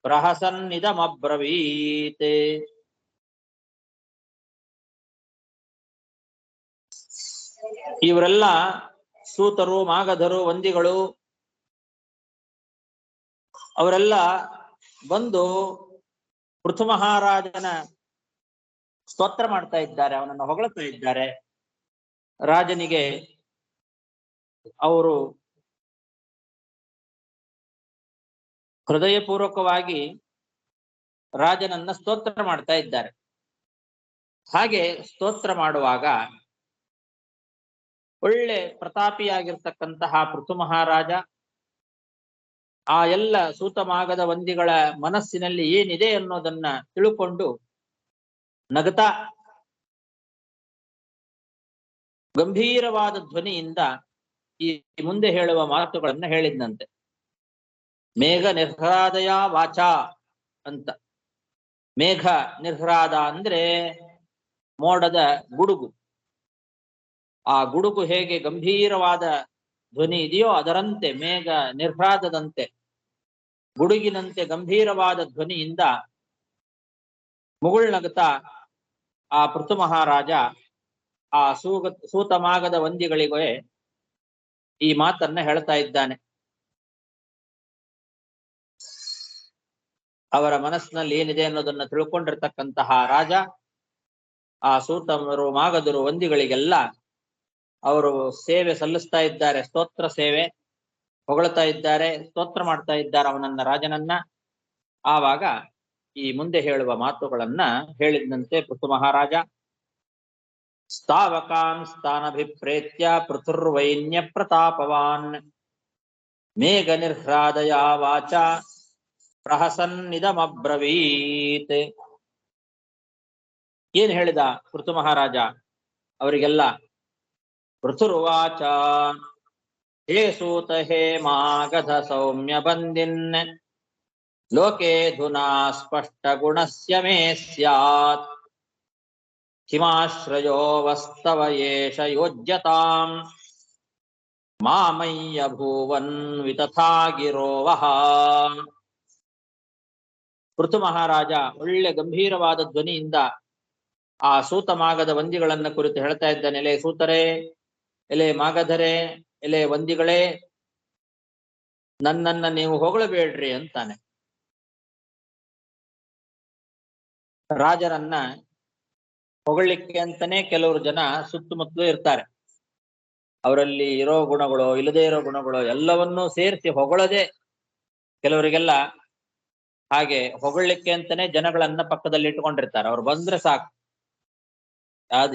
ಪ್ರಹಸನ್ನಿದಮಬ್ರವೀತ್. ಇವರೆಲ್ಲ ಸೂತರು ಮಾಗಧರು ವಂದಿಗಳು ಅವರೆಲ್ಲ ಬಂದು ಪೃಥು ಮಹಾರಾಜನ ಸ್ತೋತ್ರ ಮಾಡ್ತಾ ಇದ್ದಾರೆ, ಅವನನ್ನು ಹೊಗಳ್ತಾ ಇದ್ದಾರೆ. ರಾಜನಿಗೆ ಅವರು ಹೃದಯಪೂರ್ವಕವಾಗಿ ರಾಜನನ್ನ ಸ್ತೋತ್ರ ಮಾಡ್ತಾ ಇದ್ದಾರೆ. ಹಾಗೆ ಸ್ತೋತ್ರ ಮಾಡುವಾಗ ಒಳ್ಳೆ ಪ್ರತಾಪಿಯಾಗಿರ್ತಕ್ಕಂತಹ ಪೃಥು ಮಹಾರಾಜ ಆ ಎಲ್ಲ ಸೂತಮಾಗದ ವಂದಿಗಳ ಮನಸ್ಸಿನಲ್ಲಿ ಏನಿದೆ ಅನ್ನೋದನ್ನ ತಿಳ್ಕೊಂಡು ನಗತಾ ಗಂಭೀರವಾದ ಧ್ವನಿಯಿಂದ ಈ ಮುಂದೆ ಹೇಳುವ ಮಾತುಗಳನ್ನ ಹೇಳಿದ್ನಂತೆ. ಮೇಘ ನಿರ್ಹ್ರಾದಯ ವಾಚ ಅಂತ. ಮೇಘ ನಿರ್ಹ್ರಾದ ಅಂದ್ರೆ ಮೋಡದ ಗುಡುಗು. ಆ ಗುಡುಗು ಹೇಗೆ ಗಂಭೀರವಾದ ಧ್ವನಿ ಇದೆಯೋ ಅದರಂತೆ ಮೇಘ ನಿರ್ಹ್ರಾದದಂತೆ ಗುಡುಗಿನಂತೆ ಗಂಭೀರವಾದ ಧ್ವನಿಯಿಂದ ಮುಗುಳ್ನಗುತ್ತಾ ಆ ಪೃಥು ಮಹಾರಾಜ ಆ ಸೂತಮಾಗದ ವಂದಿಗಳಿಗೆ ಈ ಮಾತನ್ನ ಹೇಳ್ತಾ ಇದ್ದಾನೆ. ಅವರ ಮನಸ್ಸಿನಲ್ಲಿ ಏನಿದೆ ಅನ್ನೋದನ್ನ ತಿಳ್ಕೊಂಡಿರ್ತಕ್ಕಂತಹ ರಾಜ ಆ ಸೂತಮರು ಮಾಗಧರು ವಂದಿಗಳಿಗೆಲ್ಲ ಅವರು ಸೇವೆ ಸಲ್ಲಿಸ್ತಾ ಇದ್ದಾರೆ, ಸ್ತೋತ್ರ ಸೇವೆ ಹೊಗಳ್ತಾ ಇದ್ದಾರೆ, ಸ್ತೋತ್ರ ಮಾಡ್ತಾ ಇದ್ದಾರೆ ಅವನನ್ನ, ರಾಜನನ್ನ. ಆವಾಗ ಈ ಮುಂದೆ ಹೇಳುವ ಮಾತುಗಳನ್ನ ಹೇಳಿದಂತೆ ಪೃಥು ಮಹಾರಾಜ. ಸ್ಥಾವಕಾನ್ ಸ್ಥಾನಭಿಪ್ರೇತ್ಯ ಪೃಥುರ್ವೈನ್ಯ ಪ್ರತಾಪವಾನ್ ಮೇಘ ನಿರ್ಹ್ರಾದಯ ವಾಚ ಪ್ರಹಸನ್ನಿದಮಬ್ರವೀತ್. ಏನ್ ಹೇಳಿದ ಪೃಥು ಮಹಾರಾಜ ಅವರಿಗೆಲ್ಲ? ಪೃಥುರ್ವಾಚ ಹೇ ಸೂತ ಹೇ ಮಾಗಧ ಸೌಮ್ಯ ಬಂದಿನ್ ಲೋಕೇಧುನಾ ಸ್ಪಷ್ಟ ಗುಣಸ್ಯ ಮೇ ಸ್ಯಾತ್ ಹಿಮಾಶ್ರಯೋ ವಸ್ತವ ಯೇಷ ಯೋಜ್ಯತಾಂ ಮಾಮಯ್ಯ ಭೂವನ್ ವಿತಥಾ ಗಿರೋವಹ. ಪೃಥು ಮಹಾರಾಜ ಒಳ್ಳೆ ಗಂಭೀರವಾದ ಧ್ವನಿಯಿಂದ ಆ ಸೂತಮಾಗದ ವಂದಿಗಳನ್ನ ಕುರಿತು ಹೇಳ್ತಾ ಇದ್ದಾನೆ. ಎಲೆ ಸೂತರೇ, ಎಲೆ ಮಾಗಧರೇ, ಎಲೆ ವಂದಿಗಳೇ, ನನ್ನನ್ನ ನೀವು ಹೊಗಳಬೇಡ್ರಿ ಅಂತಾನೆ. ರಾಜರನ್ನ ಹೊಗಳಿಕ್ಕೆ ಅಂತಾನೆ ಕೆಲವರು ಜನ ಸುತ್ತಮುತ್ತಲೂ ಇರ್ತಾರೆ. ಅವರಲ್ಲಿ ಇರೋ ಗುಣಗಳು ಇಲ್ಲದೆ ಇರೋ ಗುಣಗಳು ಎಲ್ಲವನ್ನೂ ಸೇರಿಸಿ ಹೊಗಳದೆ ಕೆಲವರಿಗೆಲ್ಲ ಹಾಗೆ ಹೊಗಳಿಕ್ಕೆ ಅಂತಾನೆ ಜನಗಳನ್ನ ಪಕ್ಕದಲ್ಲಿ ಇಟ್ಕೊಂಡಿರ್ತಾರೆ. ಅವ್ರು ಬಂದ್ರೆ ಸಾಕು,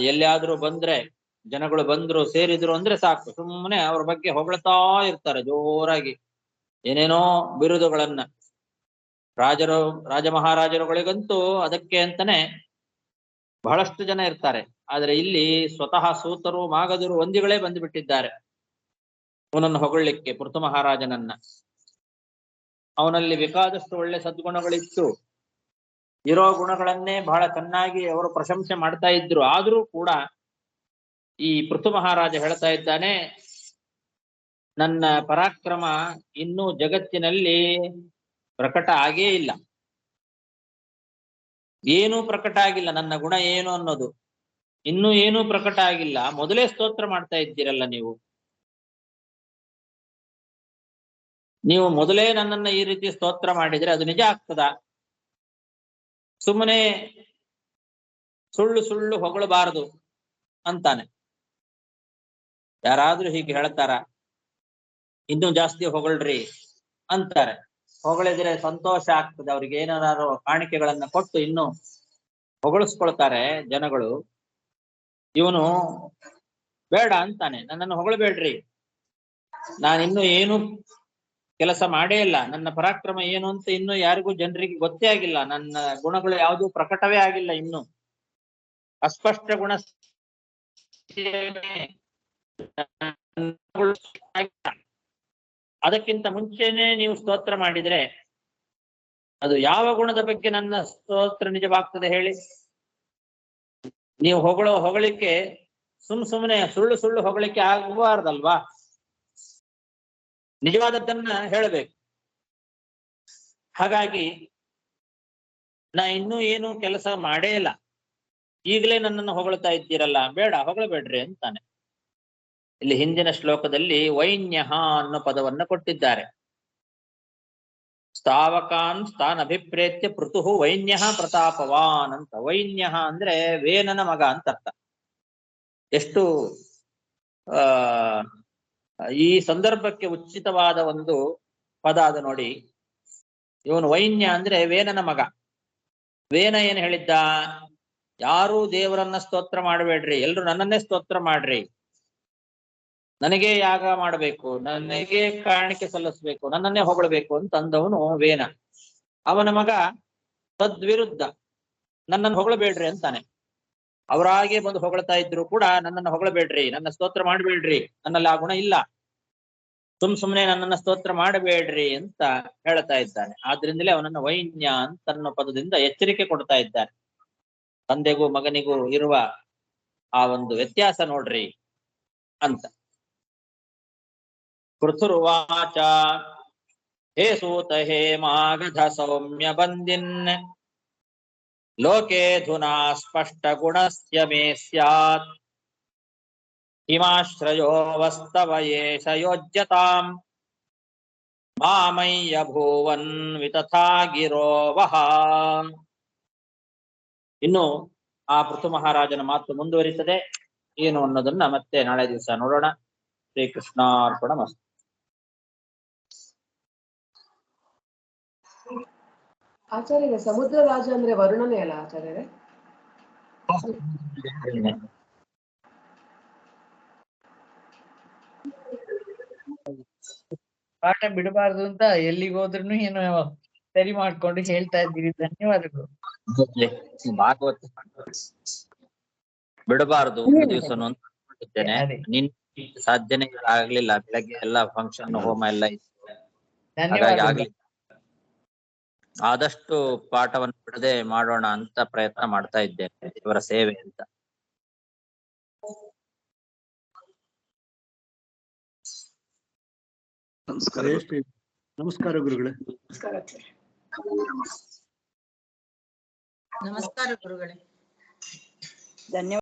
ಎಲ್ಲಿಯಾದ್ರೂ ಬಂದ್ರೆ ಜನಗಳು ಬಂದ್ರು ಸೇರಿದ್ರು ಅಂದ್ರೆ ಸಾಕು, ಸುಮ್ಮನೆ ಅವ್ರ ಬಗ್ಗೆ ಹೊಗಳ್ತಾ ಇರ್ತಾರೆ ಜೋರಾಗಿ, ಏನೇನೋ ಬಿರುದುಗಳನ್ನ. ರಾಜ ಮಹಾರಾಜರುಗಳಿಗಂತೂ ಅದಕ್ಕೆ ಅಂತಾನೆ ಬಹಳಷ್ಟು ಜನ ಇರ್ತಾರೆ. ಆದ್ರೆ ಇಲ್ಲಿ ಸ್ವತಃ ಸೂತರು ಮಾಗಧರು ವಂದಿಗಳೇ ಬಂದುಬಿಟ್ಟಿದ್ದಾರೆ ಅವನನ್ನು ಹೊಗಳಿಕ್ಕೆ, ಪೃಥು ಮಹಾರಾಜನನ್ನ. ಅವನಲ್ಲಿ ಬೇಕಾದಷ್ಟು ಒಳ್ಳೆ ಸದ್ಗುಣಗಳಿತ್ತು, ಇರೋ ಗುಣಗಳನ್ನೇ ಬಹಳ ಚೆನ್ನಾಗಿ ಅವರು ಪ್ರಶಂಸೆ ಮಾಡ್ತಾ ಇದ್ರು. ಆದ್ರೂ ಕೂಡ ಈ ಪೃಥು ಮಹಾರಾಜ ಹೇಳ್ತಾ ಇದ್ದಾನೆ, ನನ್ನ ಪರಾಕ್ರಮ ಇನ್ನೂ ಜಗತ್ತಿನಲ್ಲಿ ಪ್ರಕಟ ಆಗೇ ಇಲ್ಲ, ಏನೂ ಪ್ರಕಟ ಆಗಿಲ್ಲ, ನನ್ನ ಗುಣ ಏನು ಅನ್ನೋದು ಇನ್ನೂ ಏನೂ ಪ್ರಕಟ ಆಗಿಲ್ಲ. ಮೊದಲೇ ಸ್ತೋತ್ರ ಮಾಡ್ತಾ ಇದ್ದೀರಲ್ಲ ನೀವು ಮೊದಲೇ ನನ್ನನ್ನ ಈ ರೀತಿ ಸ್ತೋತ್ರ ಮಾಡಿದ್ರೆ ಅದು ನಿಜ ಆಗ್ತದ? ಸುಮ್ಮನೆ ಸುಳ್ಳು ಸುಳ್ಳು ಹೊಗಳಬಾರದು ಅಂತಾನೆ. ಯಾರಾದ್ರೂ ಹೀಗೆ ಹೇಳ್ತಾರ, ಇನ್ನೂ ಜಾಸ್ತಿ ಹೊಗಳ್ರಿ ಅಂತಾರೆ. ಹೊಗಳಿದ್ರೆ ಸಂತೋಷ ಆಗ್ತದೆ, ಅವ್ರಿಗೆ ಏನಾದ್ರು ಕಾಣಿಕೆಗಳನ್ನ ಕೊಟ್ಟು ಇನ್ನೂ ಹೊಗಳಿಸ್ಕೊಳ್ತಾರೆ ಜನಗಳು. ಇವನು ಬೇಡ ಅಂತಾನೆ, ನನ್ನನ್ನು ಹೊಗಳಬೇಡ್ರಿ, ನಾನಿನ್ನೂ ಏನು ಕೆಲಸ ಮಾಡೇ ಇಲ್ಲ, ನನ್ನ ಪರಾಕ್ರಮ ಏನು ಅಂತ ಇನ್ನು ಯಾರಿಗೂ ಜನರಿಗೆ ಗೊತ್ತೇ ಆಗಿಲ್ಲ, ನನ್ನ ಗುಣಗಳು ಯಾವುದೂ ಪ್ರಕಟವೇ ಆಗಿಲ್ಲ, ಇನ್ನು ಅಸ್ಪಷ್ಟ ಗುಣ. ಅದಕ್ಕಿಂತ ಮುಂಚೆನೆ ನೀವು ಸ್ತೋತ್ರ ಮಾಡಿದ್ರೆ ಅದು ಯಾವ ಗುಣದ ಬಗ್ಗೆ ನನ್ನ ಸ್ತೋತ್ರ ನಿಜವಾಗ್ತದೆ ಹೇಳಿ? ನೀವು ಹೊಗಳಿಕೆ ಸುಮ್ಮನೆ ಸುಳ್ಳು ಸುಳ್ಳು ಹೊಗಳಿಕೆ ಆಗಬಾರ್ದಲ್ವಾ? ನಿಜವಾದದ್ದನ್ನ ಹೇಳಬೇಕು. ಹಾಗಾಗಿ ನಾ ಇನ್ನೂ ಏನು ಕೆಲಸ ಮಾಡೇ ಇಲ್ಲ, ಈಗಲೇ ನನ್ನನ್ನು ಹೊಗಳ್ತಾ ಇದ್ದೀರಲ್ಲ, ಬೇಡ ಹೊಗಳಬೇಡ್ರಿ ಅಂತಾನೆ. ಇಲ್ಲಿ ಹಿಂದಿನ ಶ್ಲೋಕದಲ್ಲಿ ವೈನ್ಯಃ ಅನ್ನೋ ಪದವನ್ನ ಕೊಟ್ಟಿದ್ದಾರೆ. ಸ್ಥಾವಕಾನ್ ಸ್ಥಾನ್ ಅಭಿಪ್ರೇತ್ಯ ಪೃಥು ವೈನ್ಯಃ ಪ್ರತಾಪವಾನ್ ಅಂತ. ವೈನ್ಯಃ ಅಂದ್ರೆ ವೇನನ ಮಗ ಅಂತ ಅರ್ಥ. ಎಷ್ಟು ಈ ಸಂದರ್ಭಕ್ಕೆ ಉಚಿತವಾದ ಒಂದು ಪದ ಅದು ನೋಡಿ. ಇವನು ವೈನ್ಯ ಅಂದ್ರೆ ವೇನನ ಮಗ. ವೇನ ಏನ್ ಹೇಳಿದ್ದ? ಯಾರೂ ದೇವರನ್ನ ಸ್ತೋತ್ರ ಮಾಡಬೇಡ್ರಿ, ಎಲ್ರು ನನ್ನನ್ನೇ ಸ್ತೋತ್ರ ಮಾಡ್ರಿ, ನನಗೆ ಯಾಗ ಮಾಡಬೇಕು, ನನಗೆ ಕಾಣಿಕೆ ಸಲ್ಲಿಸ್ಬೇಕು, ನನ್ನನ್ನೇ ಹೊಗಳಬೇಕು ಅಂತ ಅಂದವನು ವೇನ. ಅವನ ಮಗ ತದ್ವಿರುದ್ಧ, ನನ್ನನ್ನು ಹೊಗಳಬೇಡ್ರಿ ಅಂತಾನೆ. ಅವರಾಗೆ ಬಂದು ಹೊಗಳ್ತಾ ಇದ್ರು ಕೂಡ ನನ್ನನ್ನು ಹೊಗಳಬೇಡ್ರಿ, ನನ್ನ ಸ್ತೋತ್ರ ಮಾಡಬೇಡ್ರಿ, ನನ್ನಲ್ಲಿ ಆ ಗುಣ ಇಲ್ಲ, ಸುಮ್ನೆ ನನ್ನನ್ನ ಸ್ತೋತ್ರ ಮಾಡಬೇಡ್ರಿ ಅಂತ ಹೇಳ್ತಾ ಇದ್ದಾನೆ. ಆದ್ರಿಂದಲೇ ಅವನನ್ನ ವೈನ್ಯ ಅಂತ ಅನ್ನೋ ಪದದಿಂದ ಎಚ್ಚರಿಕೆ ಕೊಡ್ತಾ ಇದ್ದಾನೆ. ತಂದೆಗೂ ಮಗನಿಗೂ ಇರುವ ಆ ಒಂದು ವ್ಯತ್ಯಾಸ ನೋಡ್ರಿ ಅಂತ. ಪೃಥುರ್ವಾಚ ಹೇ ಸೂತ ಹೇ ಮಾಗಧ ಸೌಮ್ಯ ಬಂದಿನ್ ಲೋಕೇಧುನಾ ಸ್ಪಷ್ಟ ಗುಣಸ್ಯ ಮೇ ಸ್ಯಾತ್ ಹಿಮಾಶ್ರಯೋ ವಸ್ತವ ಯೇಷ ಯೋಜ್ಯತಾಂ ಮಾಮಯ್ಯ ಭೂವನ್ ವಿತಥಾ ಗಿರೋ ವಹ. ಇನ್ನು ಆ ಪೃಥು ಮಹಾರಾಜನ ಮಾತು ಮುಂದುವರಿತದೆ. ಏನು ಅನ್ನೋದನ್ನ ಮತ್ತೆ ನಾಳೆ ದಿವಸ ನೋಡೋಣ. ಶ್ರೀಕೃಷ್ಣಾರ್ಪಣಮಸ್ತು. ಆಚಾರ್ಯರೇ, ಸಮುದ್ರ ರಾಜ ಅಂದ್ರೆ ವರುಣನೇ ಅಲ್ಲ ಆಚಾರ್ಯರೇ? ಪಾಠ ಬಿಡಬಾರ್ದು ಅಂತ ಎಲ್ಲಿಗೆ ಹೋದ್ರು ಏನು ಸರಿ ಮಾಡ್ಕೊಂಡು ಹೇಳ್ತಾ ಇದ್ದೀರಿ. ಧನ್ಯವಾದಗಳು. ಭಾಗವತ ಬಿಡಬಾರದು ಒಂದು ದಿವಸನು ಅಂತ ಅನ್ಕೊಂಡಿದ್ದೇನೆ. ಅದೇ. ನಿನ್ ಸಾಧ್ಯನೇ ಆಗ್ಲಿಲ್ಲ, ಬೆಳಗ್ಗೆ ಎಲ್ಲ ಫಂಕ್ಷನ್ ಹೋಮ ಎಲ್ಲ ಇತ್ತು, ಹಾಗಾಗಿ ಧನ್ಯವಾದಗಳು. ಆಗ್ಲಿಲ್ಲ. ಆದಷ್ಟು ಪಾಠವನ್ನು ಬಿಡದೆ ಮಾಡೋಣ ಅಂತ ಪ್ರಯತ್ನ ಮಾಡ್ತಾ ಇದ್ದೇನೆ, ಇವರ ಸೇವೆ ಅಂತ. ನಮಸ್ಕಾರ ಗುರುಗಳೇ. ನಮಸ್ಕಾರ ಗುರುಗಳೇ. ಧನ್ಯವಾದ.